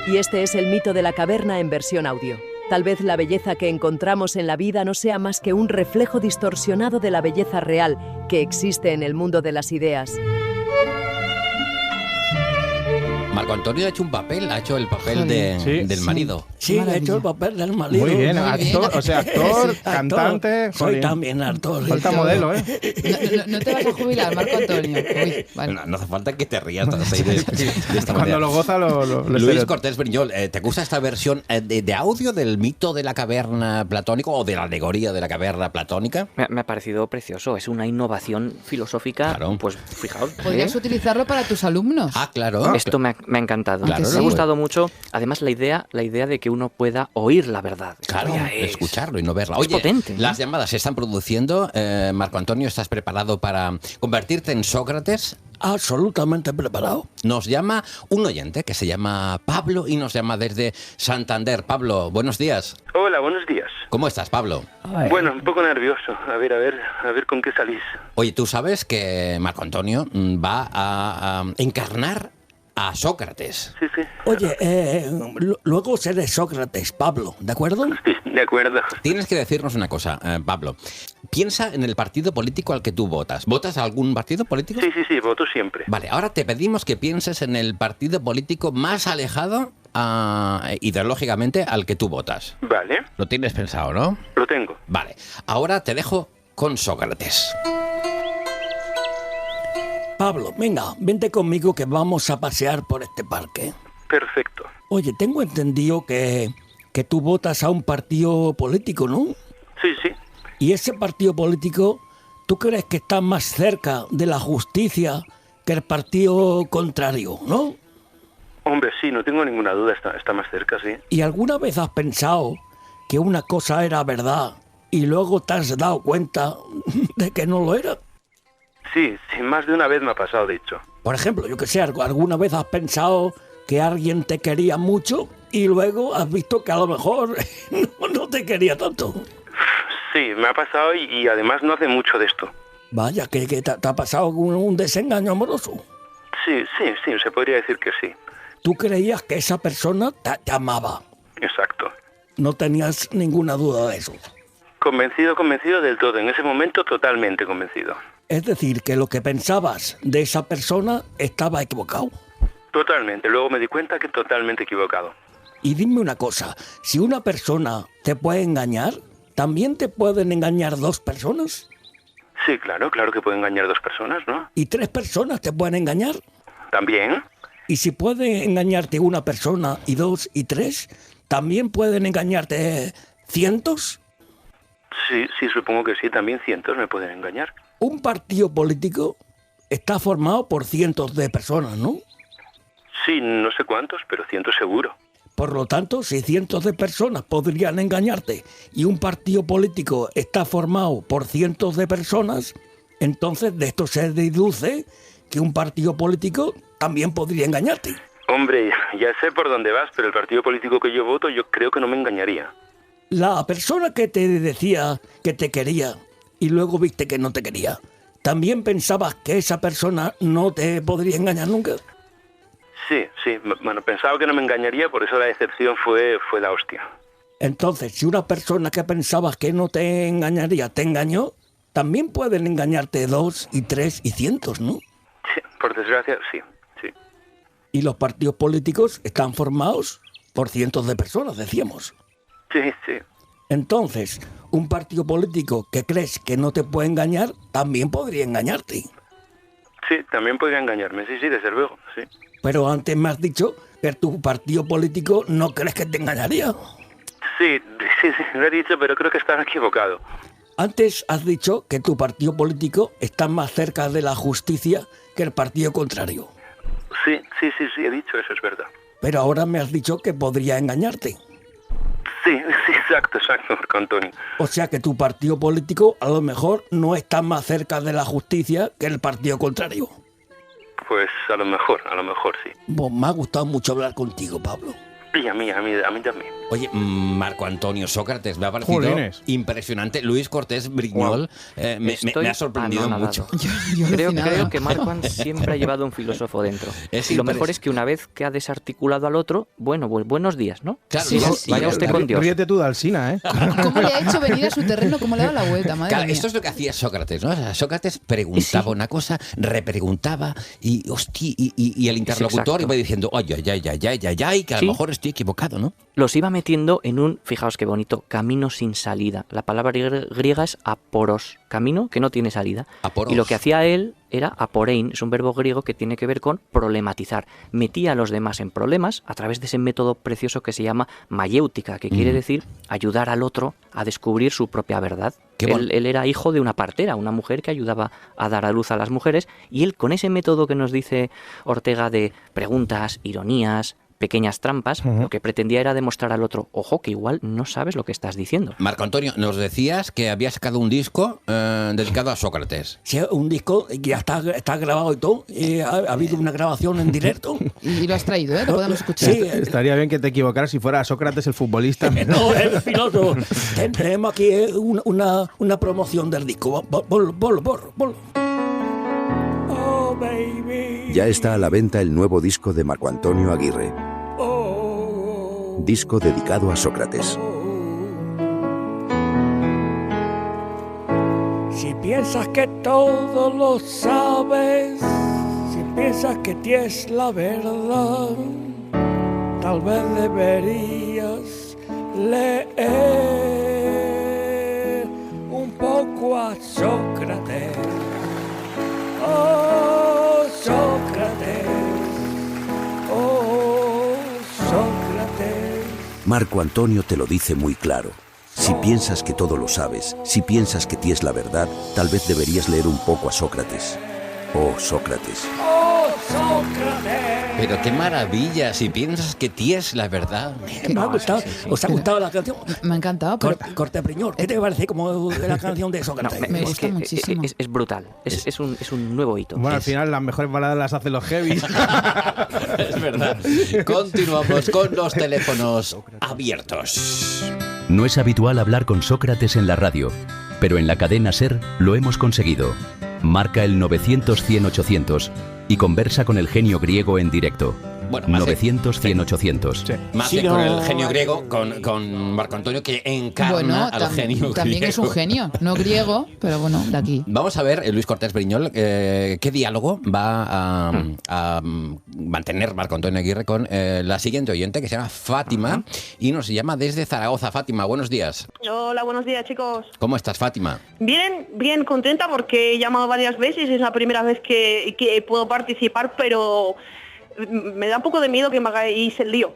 Y este es el mito de la caverna en versión audio. Tal vez la belleza que encontramos en la vida no sea más que un reflejo distorsionado de la belleza real que existe en el mundo de las ideas. Marco Antonio ha hecho el papel del marido. Sí, ha hecho el papel del marido. Muy bien, actor, cantante. Soy también actor. Falta modelo, ¿eh? No te vas a jubilar, Marco Antonio. Uy, vale. No hace falta que te rías de esta manera. Cuando lo goza, lo Luis Cortés Briñol, ¿te gusta esta versión de audio del mito de la caverna platónica o de la alegoría de la caverna platónica? Me ha parecido precioso. Es una innovación filosófica. Claro. Pues fijaos. Podrías utilizarlo para tus alumnos. Ah, claro. Esto me ha encantado. Claro, me ha gustado mucho. Además, la idea de que uno pueda oír la verdad. Claro, escucharlo y no verla. Oye, potente, ¿no? Las llamadas se están produciendo. Marco Antonio, ¿estás preparado para convertirte en Sócrates? Absolutamente preparado. Nos llama un oyente que se llama Pablo y nos llama desde Santander. Pablo, buenos días. Hola, buenos días. ¿Cómo estás, Pablo? Bueno, un poco nervioso. A ver con qué salís. Oye, ¿tú sabes que Marco Antonio va a encarnar a Sócrates? Sí. Oye, luego seré Sócrates, Pablo, ¿de acuerdo? Sí, de acuerdo. Tienes que decirnos una cosa, Pablo. Piensa en el partido político al que tú votas. ¿Votas a algún partido político? Sí, voto siempre. Vale, ahora te pedimos que pienses en el partido político más alejado ideológicamente al que tú votas. Vale. Lo tienes pensado, ¿no? Lo tengo. Vale, ahora te dejo con Sócrates. Pablo, venga, vente conmigo que vamos a pasear por este parque. Perfecto. Oye, tengo entendido que tú votas a un partido político, ¿no? Sí. Y ese partido político, ¿tú crees que está más cerca de la justicia que el partido contrario, no? Hombre, sí, no tengo ninguna duda, está más cerca, sí. ¿Y alguna vez has pensado que una cosa era verdad y luego te has dado cuenta de que no lo era? Sí, más de una vez me ha pasado, de hecho. Por ejemplo, yo que sé, ¿alguna vez has pensado que alguien te quería mucho y luego has visto que a lo mejor no te quería tanto? Sí, me ha pasado y además no hace mucho de esto. Vaya, ¿que te ha pasado un desengaño amoroso? Sí, se podría decir que sí. ¿Tú creías que esa persona te amaba? Exacto. No tenías ninguna duda de eso. Convencido del todo. En ese momento totalmente convencido. Es decir, que lo que pensabas de esa persona estaba equivocado. Totalmente. Luego me di cuenta que totalmente equivocado. Y dime una cosa, si una persona te puede engañar, ¿también te pueden engañar dos personas? Sí, claro que pueden engañar dos personas, ¿no? ¿Y tres personas te pueden engañar? También. ¿Y si puede engañarte una persona y dos y tres, también pueden engañarte cientos? Sí, supongo que sí, también cientos me pueden engañar. Un partido político está formado por cientos de personas, ¿no? Sí, no sé cuántos, pero cientos seguro. Por lo tanto, si cientos de personas podrían engañarte y un partido político está formado por cientos de personas, entonces de esto se deduce que un partido político también podría engañarte. Hombre, ya sé por dónde vas, pero el partido político que yo voto yo creo que no me engañaría. La persona que te decía que te quería y luego viste que no te quería, ¿también pensabas que esa persona no te podría engañar nunca? Sí. Bueno, pensaba que no me engañaría, por eso la decepción fue la hostia. Entonces, si una persona que pensabas que no te engañaría te engañó, también pueden engañarte dos y tres y cientos, ¿no? Sí, por desgracia, sí. Y los partidos políticos están formados por cientos de personas, decíamos. Sí. Entonces, un partido político que crees que no te puede engañar, también podría engañarte. Sí, también podría engañarme, sí, desde luego, sí. Pero antes me has dicho que tu partido político no crees que te engañaría. Sí, lo he dicho, pero creo que estaba equivocado. Antes has dicho que tu partido político está más cerca de la justicia que el partido contrario. Sí, he dicho eso, es verdad. Pero ahora me has dicho que podría engañarte. Sí, exacto, Marco Antonio. O sea que tu partido político a lo mejor no está más cerca de la justicia que el partido contrario. Pues a lo mejor sí. Pues me ha gustado mucho hablar contigo, Pablo. Y a mí también. Oye, Marco Antonio Sócrates, me ha parecido impresionante. Luis Cortés Briñol me ha sorprendido mucho. Creo que Marco siempre ha llevado un filósofo dentro. Y lo mejor es que una vez que ha desarticulado al otro, bueno, pues buenos días, ¿no? Claro, sí, vaya usted con Dios. Ríete tú de Alsina, ¿eh? ¿Cómo le ha hecho venir a su terreno? ¿Cómo le ha dado la vuelta? Madre mía. Esto es lo que hacía Sócrates, ¿no? O sea, Sócrates preguntaba una cosa, repreguntaba y el interlocutor iba diciendo, ay, que a lo mejor estoy equivocado, ¿no? Los iba metiendo en un, fijaos qué bonito, camino sin salida. La palabra griega es aporos, camino que no tiene salida. Aporos. Y lo que hacía él era aporein, es un verbo griego que tiene que ver con problematizar. Metía a los demás en problemas a través de ese método precioso que se llama mayéutica, que quiere decir ayudar al otro a descubrir su propia verdad. Él era hijo de una partera, una mujer que ayudaba a dar a luz a las mujeres, y él con ese método que nos dice Ortega de preguntas, ironías, pequeñas trampas, lo que pretendía era demostrar al otro, ojo, que igual no sabes lo que estás diciendo. Marco Antonio, nos decías que había sacado un disco dedicado a Sócrates. Sí, un disco que ya está grabado y todo. Ha habido una grabación en directo. Y lo has traído, ¿eh? Lo podemos escuchar. Sí, estaría bien que te equivocaras si fuera Sócrates el futbolista. No, el filósofo. Tenemos aquí una promoción del disco. Ponlo. Oh, baby. Ya está a la venta el nuevo disco de Marco Antonio Aguirre. Disco dedicado a Sócrates. Si piensas que todo lo sabes, si piensas que tienes la verdad, tal vez deberías leer un poco a Sócrates. Oh, Sócrates. Oh, Sócrates. Marco Antonio te lo dice muy claro. Si piensas que todo lo sabes, si piensas que tienes la verdad, tal vez deberías leer un poco a Sócrates. Oh, Sócrates. Oh, Sócrates. Pero qué maravilla, si piensas que tienes la verdad. Me ha gustado. ¿Os ha gustado la canción? Me ha encantado. Corte Briñol, ¿qué te parece como la canción de Sócrates? Me gusta muchísimo. Es brutal, es un nuevo hito. Bueno, al final las mejores baladas las hacen los heavy. Es verdad. Continuamos con los teléfonos abiertos. No es habitual hablar con Sócrates en la radio, pero en la cadena SER lo hemos conseguido. Marca el 900-100-800 y conversa con el genio griego en directo. Bueno, 900-100-800. Sí. Más que con el genio griego, con Marco Antonio, que encarna al genio griego. También es un genio, no griego, pero bueno, de aquí. Vamos a ver, Luis Cortés Briñol, qué diálogo va a mantener Marco Antonio Aguirre con la siguiente oyente, que se llama Fátima, y nos llama desde Zaragoza. Fátima, buenos días. Hola, buenos días, chicos. ¿Cómo estás, Fátima? Bien contenta porque he llamado varias veces, es la primera vez que puedo participar, pero me da un poco de miedo que me hagáis el lío.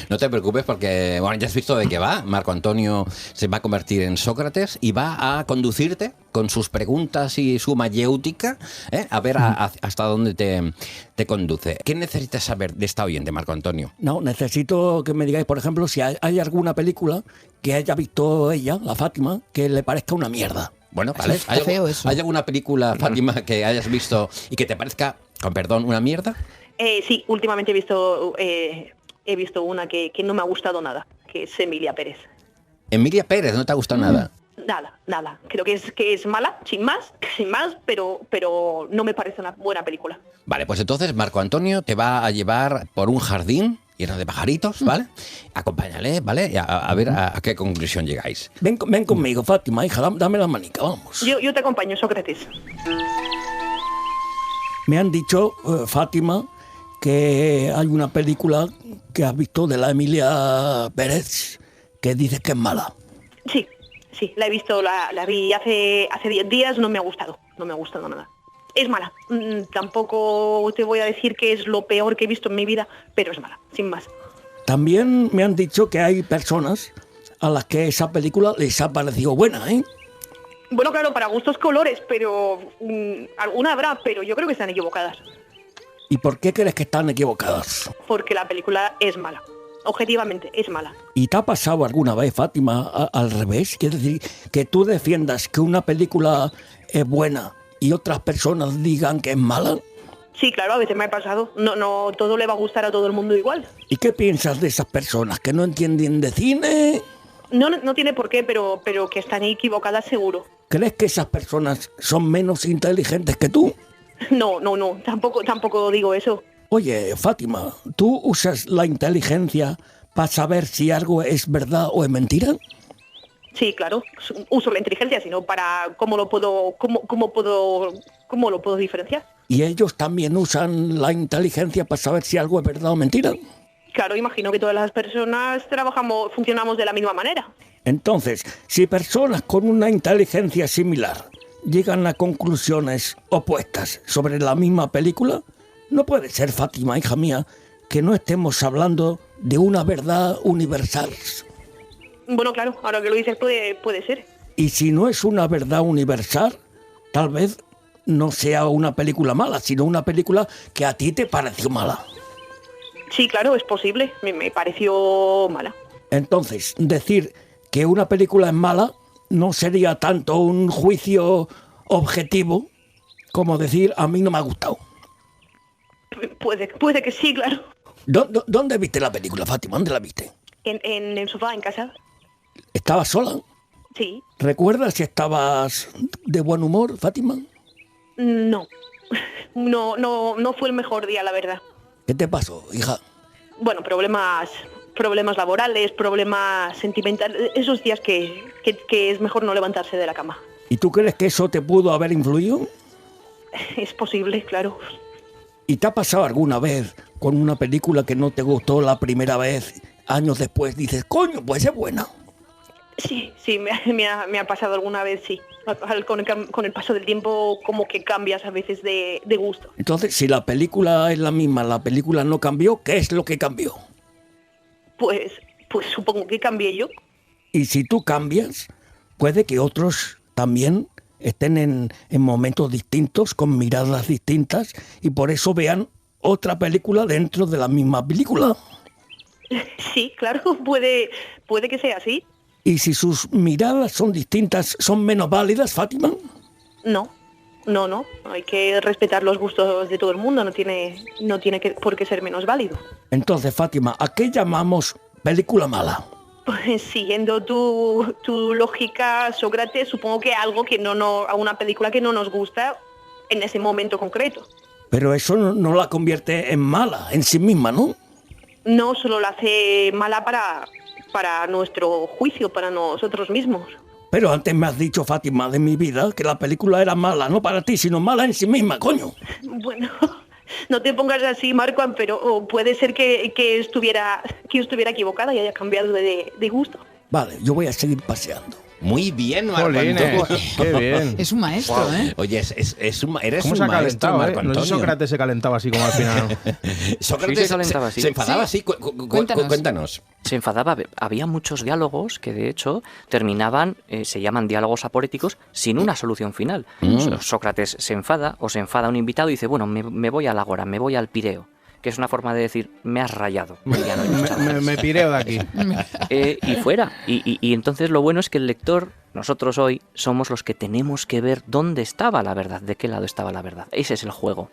No te preocupes porque, bueno, ya has visto de qué va. Marco Antonio se va a convertir en Sócrates y va a conducirte con sus preguntas y su mayéutica, a ver hasta dónde te conduce. ¿Qué necesitas saber de esta oyente, Marco Antonio? No, necesito que me digáis, por ejemplo, si hay alguna película que haya visto ella, la Fátima, que le parezca una mierda. Bueno, vale. ¿Hay alguna película, Fátima, que hayas visto y que te parezca, con perdón, una mierda? Sí, últimamente he visto una que no me ha gustado nada, que es Emilia Pérez. ¿Emilia Pérez no te ha gustado nada? Nada. Creo que es mala, sin más, pero no me parece una buena película. Vale, pues entonces Marco Antonio te va a llevar por un jardín lleno de pajaritos, ¿vale? Acompáñale, ¿vale? A ver a qué conclusión llegáis. Ven conmigo, Fátima, hija, dame la manica, vamos. Yo te acompaño, Sócrates. Me han dicho, Fátima, que hay una película que has visto de la Emilia Pérez que dices que es mala. Sí, la he visto, la vi hace 10 días, no me ha gustado nada. Es mala, tampoco te voy a decir que es lo peor que he visto en mi vida, pero es mala, sin más. También me han dicho que hay personas a las que esa película les ha parecido buena, ¿eh? Bueno, claro, para gustos colores, pero alguna habrá, pero yo creo que están equivocadas. ¿Y por qué crees que están equivocadas? Porque la película es mala. objetivamente, es mala. ¿Y te ha pasado alguna vez, Fátima, al revés? Quiere decir, que tú defiendas que una película es buena y otras personas digan que es mala. Sí, claro, a veces me ha pasado. No todo le va a gustar a todo el mundo igual. ¿Y qué piensas de esas personas que no entienden de cine? No tiene por qué, pero que están equivocadas seguro. ¿Crees que esas personas son menos inteligentes que tú? No, tampoco digo eso. Oye, Fátima, ¿tú usas la inteligencia para saber si algo es verdad o es mentira? Sí, claro, uso la inteligencia, sino para cómo lo puedo diferenciar. ¿Y ellos también usan la inteligencia para saber si algo es verdad o mentira? Claro, imagino que todas las personas funcionamos de la misma manera. Entonces, si personas con una inteligencia similar llegan a conclusiones opuestas sobre la misma película, no puede ser, Fátima, hija mía, que no estemos hablando de una verdad universal. Bueno, claro, ahora que lo dices puede ser. Y si no es una verdad universal, tal vez no sea una película mala, sino una película que a ti te pareció mala. Sí, claro, es posible. Me pareció mala. Entonces, decir que una película es mala no sería tanto un juicio objetivo como decir a mí no me ha gustado. Puede que sí, claro. ¿Dónde viste la película, Fátima? ¿Dónde la viste? En el sofá, en casa. ¿Estabas sola? Sí. ¿Recuerdas si estabas de buen humor, Fátima? No fue el mejor día, la verdad. ¿Qué te pasó, hija? Bueno, problemas laborales, problemas sentimentales, esos días que es mejor no levantarse de la cama. ¿Y tú crees que eso te pudo haber influido? Es posible, claro. ¿Y te ha pasado alguna vez con una película que no te gustó la primera vez, años después dices, coño, pues es buena? Sí, me ha pasado alguna vez, sí. Con el paso del tiempo como que cambias a veces de gusto. Entonces, si la película es la misma, la película no cambió, ¿qué es lo que cambió? Pues supongo que cambié yo. Y si tú cambias, puede que otros también estén en momentos distintos, con miradas distintas, y por eso vean otra película dentro de la misma película. Sí, claro, puede que sea así. ¿Y si sus miradas son distintas, son menos válidas, Fátima? No. Hay que respetar los gustos de todo el mundo, no tiene por qué ser menos válido. Entonces, Fátima, ¿a qué llamamos película mala? Pues siguiendo tu lógica, Sócrates, supongo que algo a una película que no nos gusta en ese momento concreto. Pero eso no la convierte en mala en sí misma, ¿no? No, solo la hace mala para nuestro juicio, para nosotros mismos. Pero antes me has dicho, Fátima, de mi vida, que la película era mala, no para ti, sino mala en sí misma, coño. Bueno, no te pongas así, Marco, pero puede ser que estuviera equivocada y haya cambiado de gusto. Vale, yo voy a seguir paseando. Muy bien, Marco Antonio. Qué bien. Es un maestro, wow. ¿Eh? Oye, eres un ¿Cómo se ha maestro, calentado, Marco Antonio. No sé si Sócrates se calentaba así como al final. Sócrates sí, se calentaba así. ¿Se enfadaba así? Cuéntanos. Se enfadaba. Había muchos diálogos que, de hecho, terminaban, se llaman diálogos aporéticos, sin una solución final. Sócrates se enfada, o se enfada un invitado y dice, bueno, me voy al Ágora, me voy al Pireo. Que es una forma de decir, me has rayado. Me pireo de aquí. Y fuera. Y entonces lo bueno es que el lector, nosotros hoy, somos los que tenemos que ver dónde estaba la verdad, de qué lado estaba la verdad. Ese es el juego.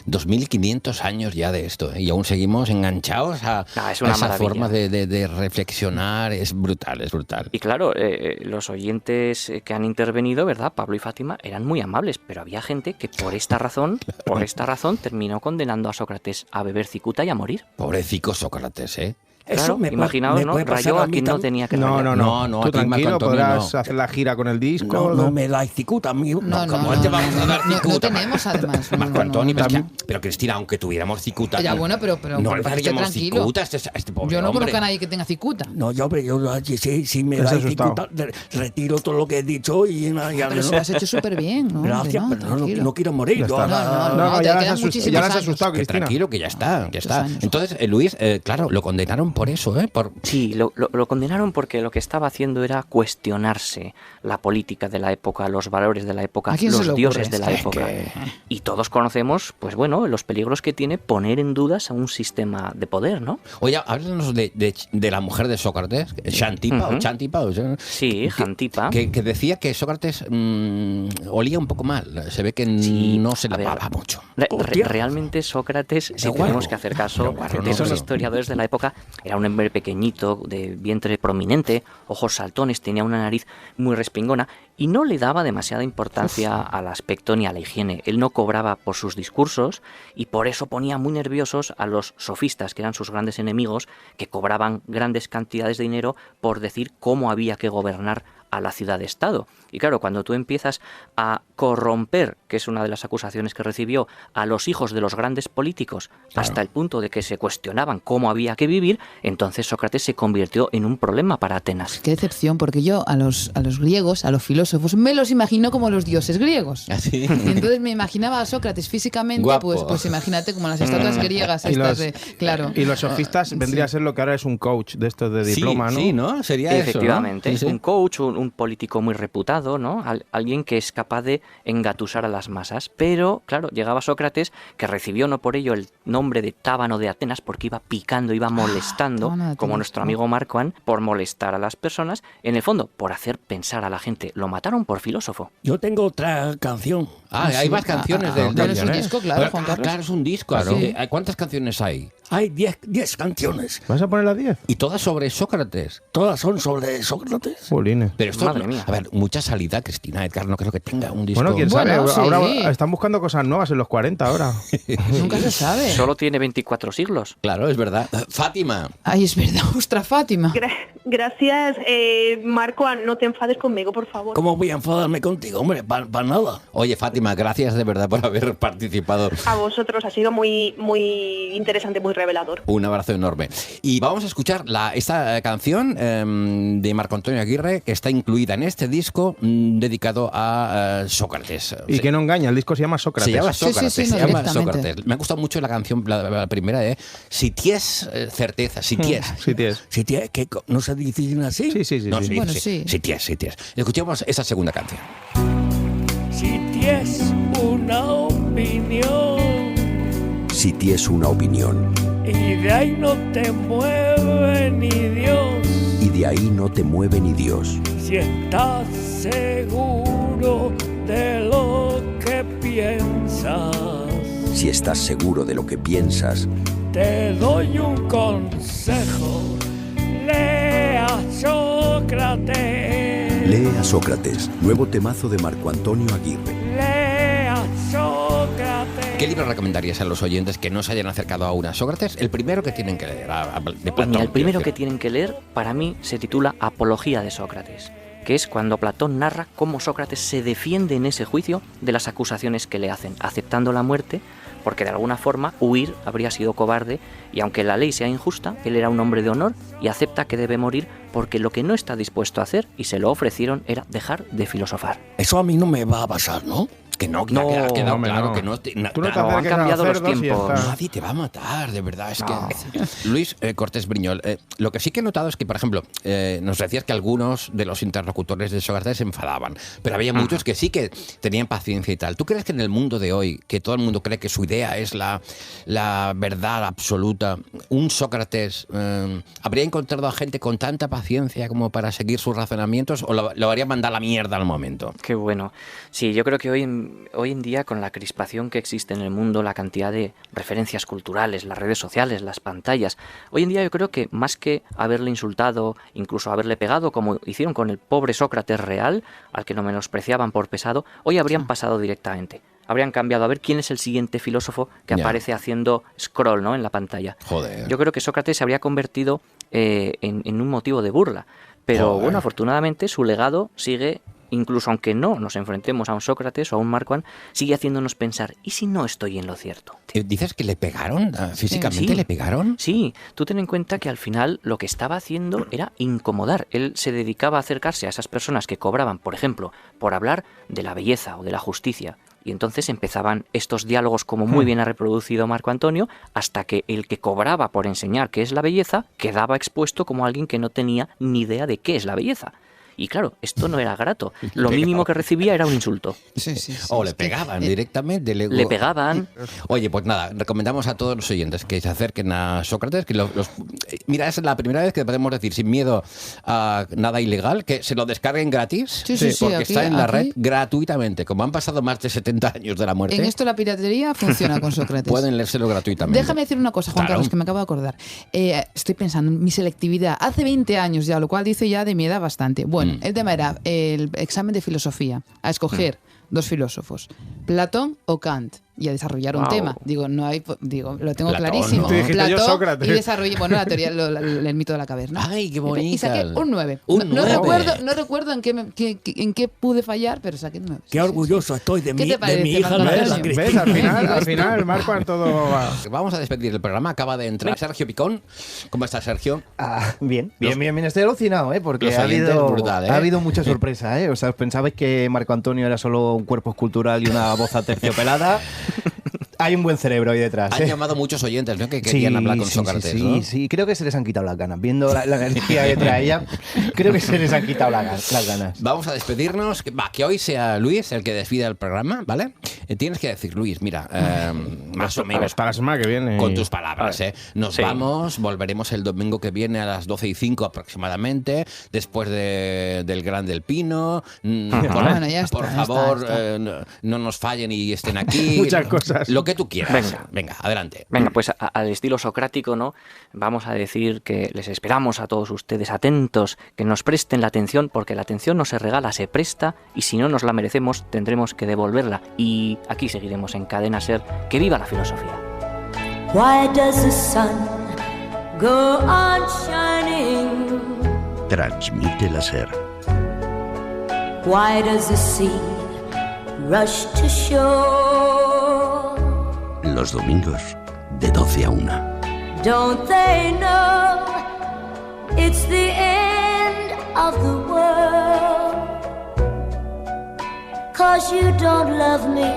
2.500 años ya de esto, ¿eh? Y aún seguimos enganchados a esa maravilla. Forma de reflexionar. Es brutal, es brutal. Y claro, los oyentes que han intervenido, ¿verdad? Pablo y Fátima, eran muy amables, pero había gente que por esta razón terminó condenando a Sócrates a beber cicuta y a morir. Pobrecito Sócrates, ¿eh? Eso claro, imaginaos, ¿no? Rayó a quien no tenía que rayar. No. Tú tranquilo, podrás hacer la gira con el disco. No me dais cicuta a mí. ¿Cómo te vamos a dar cicuta? No tenemos, además. Marco Antonio, pero Cristina, aunque tuviéramos cicuta... Ya, bueno, pero no le daríamos cicuta a este pobre Yo no hombre. conozco a nadie que tenga cicuta. No, yo si me dais cicuta, retiro todo lo que he dicho y... Pero se lo has hecho súper bien, ¿no? Gracias, pero no quiero morir. No, ya las has asustado, Cristina. Tranquilo, que ya está. Entonces, Luis, claro, lo condenaron por eso, ¿eh? Sí, lo condenaron porque lo que estaba haciendo era cuestionarse la política de la época, los valores de la época, los dioses de la época. Y todos conocemos, pues bueno, los peligros que tiene poner en dudas a un sistema de poder, ¿no? Oye, háblanos de la mujer de Sócrates, Xantipa o Xantipa. Sí, Xantipa. Que decía que Sócrates olía un poco mal. Se ve que no se lavaba mucho. Realmente Sócrates, si tenemos que hacer caso de esos historiadores de la época, era un hombre pequeñito, de vientre prominente, ojos saltones, tenía una nariz muy respingona y no le daba demasiada importancia al aspecto ni a la higiene. Él no cobraba por sus discursos y por eso ponía muy nerviosos a los sofistas, que eran sus grandes enemigos, que cobraban grandes cantidades de dinero por decir cómo había que gobernar a la ciudad-estado. Y claro, cuando tú empiezas a corromper, que es una de las acusaciones que recibió, a los hijos de los grandes políticos, hasta el punto de que se cuestionaban cómo había que vivir, entonces Sócrates se convirtió en un problema para Atenas. Qué decepción, porque yo a los griegos, a los filósofos, me los imagino como los dioses griegos. ¿Así? Y entonces me imaginaba a Sócrates físicamente, pues imagínate, como las estatuas griegas estas claro. Y los sofistas vendría a ser lo que ahora es un coach de estos de diploma, ¿no? Sí, ¿no? Sería efectivamente, eso, ¿no? Un coach, un político muy reputado, ¿no? Alguien que es capaz de engatusar a las masas. Pero, claro, llegaba Sócrates, que recibió no por ello el nombre de Tábano de Atenas, porque iba picando, iba molestando, como nuestro amigo Marquand, por molestar a las personas, en el fondo, por hacer pensar a la gente. Lo mataron por filósofo. Yo tengo otra canción. Hay más canciones del es un disco, claro, Juan Carlos. Claro, es un disco. Claro. ¿Cuántas canciones hay? Hay 10 canciones. ¿Vas a poner las 10? ¿Y todas sobre Sócrates? Todas son sobre Sócrates. Jolines. Pero esto, Madre mía. A ver, mucha salida, Cristina Edgar, no creo que tenga un disco. Bueno, quién sabe. Bueno, sí. Ahora están buscando cosas nuevas en los 40 ahora. Nunca se sabe. Solo tiene 24 siglos. Claro, es verdad. Fátima. Ay, es verdad, ostras, Fátima. Gracias, Marquand, no te enfades conmigo, por favor. ¿Cómo voy a enfadarme contigo, hombre? Para nada. Oye, Fátima, gracias de verdad por haber participado. A vosotros, ha sido muy, muy interesante, muy revelador. Un abrazo enorme. Y vamos a escuchar esta canción de Marco Antonio Aguirre, que está incluida en este disco dedicado a Sócrates. Y que no engaña, el disco se llama Sócrates. Se llama Sócrates, sí, se llama Sócrates. Me ha gustado mucho la canción, la primera de Si ties certeza, si ties. Si ties. Si ties, que no se dicen así. Sí. No, Bueno, sí. Si ties. Escuchemos esa segunda canción. Si tienes una opinión Si tienes una opinión y de ahí no te mueve ni Dios, y de ahí no te mueve ni Dios, si estás seguro de lo que piensas, si estás seguro de lo que piensas, te doy un consejo. Lea Sócrates. lee a Sócrates, nuevo temazo de Marco Antonio Aguirre. Lea Sócrates. ¿Qué libro recomendarías a los oyentes que no se hayan acercado aún a Sócrates? El primero que tienen que leer, de Platón. Mira, el primero que tienen que leer, para mí, se titula Apología de Sócrates, que es cuando Platón narra cómo Sócrates se defiende en ese juicio de las acusaciones que le hacen, aceptando la muerte, porque de alguna forma huir habría sido cobarde, y aunque la ley sea injusta, él era un hombre de honor y acepta que debe morir porque lo que no está dispuesto a hacer, y se lo ofrecieron, era dejar de filosofar. Eso a mí no me va a pasar, ¿no? Que no, No, ha quedado hombre, claro no. que no. Tú no te No, han acerques a cambiado los cerdos y ya tiempos. está. Nadie te va a matar, de verdad. Es que Luis Cortés Briñol, lo que sí que he notado es que, por ejemplo, nos decías que algunos de los interlocutores de Sócrates se enfadaban, pero había muchos que sí que tenían paciencia y tal. ¿Tú crees que en el mundo de hoy, que todo el mundo cree que su idea es la verdad absoluta, un Sócrates habría encontrado a gente con tanta paciencia como para seguir sus razonamientos, o lo haría mandar a la mierda al momento? Qué bueno. Sí, yo creo que hoy en día, con la crispación que existe en el mundo, la cantidad de referencias culturales, las redes sociales, las pantallas, hoy en día yo creo que más que haberle insultado, incluso haberle pegado, como hicieron con el pobre Sócrates real, al que no menospreciaban por pesado, hoy habrían pasado directamente. Habrían cambiado a ver quién es el siguiente filósofo que aparece haciendo scroll, ¿no?, en la pantalla. Joder. Yo creo que Sócrates se habría convertido en un motivo de burla. Pero bueno, afortunadamente su legado sigue, incluso aunque no nos enfrentemos a un Sócrates o a un Marquand, sigue haciéndonos pensar, ¿y si no estoy en lo cierto? ¿Dices que le pegaron? ¿Físicamente Sí. le pegaron? Sí, tú ten en cuenta que al final lo que estaba haciendo era incomodar. Él se dedicaba a acercarse a esas personas que cobraban, por ejemplo, por hablar de la belleza o de la justicia. Y entonces empezaban estos diálogos, como muy bien ha reproducido Marco Antonio, hasta que el que cobraba por enseñar qué es la belleza quedaba expuesto como alguien que no tenía ni idea de qué es la belleza. Y claro, esto no era grato. Lo mínimo que recibía era un insulto. O le pegaban directamente. Le pegaban. Oye, pues nada, recomendamos a todos los oyentes que se acerquen a Sócrates, que mira, es la primera vez que podemos decir sin miedo a nada ilegal, que se lo descarguen gratis, porque aquí, está en la red gratuitamente. Como han pasado más de 70 años de la muerte. En esto la piratería funciona con Sócrates. Pueden leérselo gratuitamente. Déjame decir una cosa, Juan Carlos, que me acabo de acordar. Estoy pensando en mi selectividad. Hace 20 años ya, lo cual dice ya de mi edad bastante. Bueno, el tema era el examen de filosofía, a escoger 2 filósofos, Platón o Kant, y a desarrollar un tema. Digo, lo tengo Platón, clarísimo. ¿no? Platón, Sócrates. y desarrollé, la teoría, el mito de la caverna. Ay, qué bonita. Y saqué un 9. No recuerdo en qué pude fallar, pero saqué un 9. Qué orgulloso estoy de mi hija, la Cristina. Al final, Marco, a todo va. Vamos a despedir el programa. Acaba de entrar Sergio Picón. ¿Cómo está, Sergio? Bien. Estoy alucinado, porque ha habido mucha sorpresa. O sea, pensabais que Marco Antonio era solo un cuerpo escultural y una voz aterciopelada. Hay un buen cerebro ahí detrás. Han llamado muchos oyentes, ¿no? Que querían hablar con Sócrates, ¿no? Sí, creo que se les han quitado las ganas. Viendo la energía que trae ella, creo que se les han quitado las ganas. Vamos a despedirnos. Que hoy sea Luis el que despida el programa, ¿vale? Tienes que decir, Luis, mira, más o menos. Para la semana que viene. Con tus palabras, Nos vamos, volveremos el domingo que viene a las 12:05 aproximadamente, después del Gran del Pino. Bueno, ya está, por favor, está. no nos fallen y estén aquí. Muchas cosas. Lo que tú quieras. Venga, adelante. Venga, pues al estilo socrático, ¿no? Vamos a decir que les esperamos a todos ustedes atentos, que nos presten la atención, porque la atención no se regala, se presta, y si no nos la merecemos, tendremos que devolverla. Y aquí seguiremos en Cadena SER. ¡Que viva la filosofía! Why does the sun go on shining? Transmite la SER. Why does the sea rush to shore? Los domingos de 12 a 1. Don't they know it's the end of the world? 'Cause you don't love me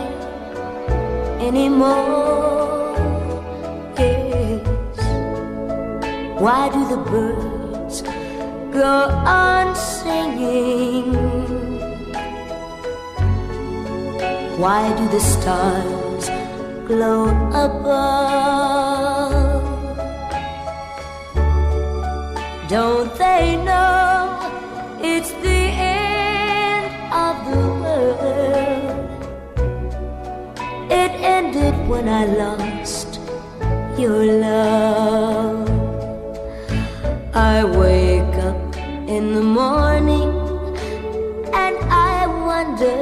anymore. Yes. Why do the birds go on singing? Why do the stars glow above? Don't they know it's the end of the world? It ended when I lost your love. I wake up in the morning and I wonder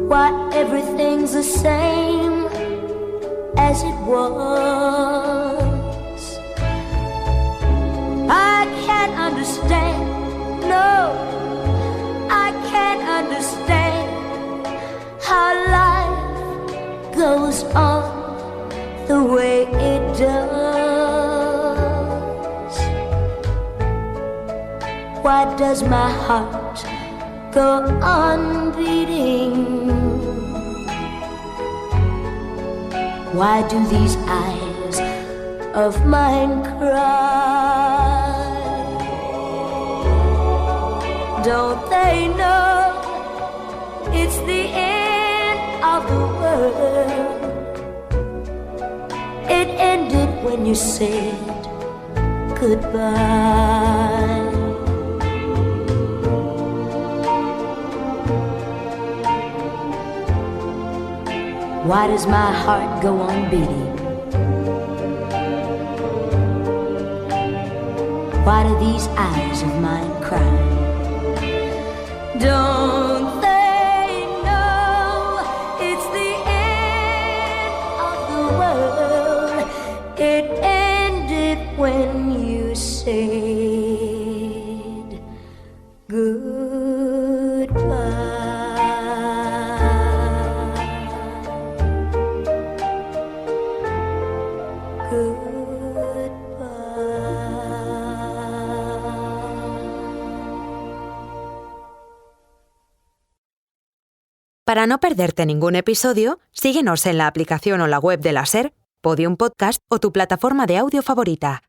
why everything's the same as it was. I can't understand, no, I can't understand how life goes on the way it does. Why does my heart go on beating? Why do these eyes of mine cry? Don't they know it's the end of the world? It ended when you said goodbye. Why does my heart go on beating? Why do these eyes of mine cry? Don't they know it's the end of the world? It ended when you said goodbye. Para no perderte ningún episodio, síguenos en la aplicación o la web de la SER, Podium Podcast o tu plataforma de audio favorita.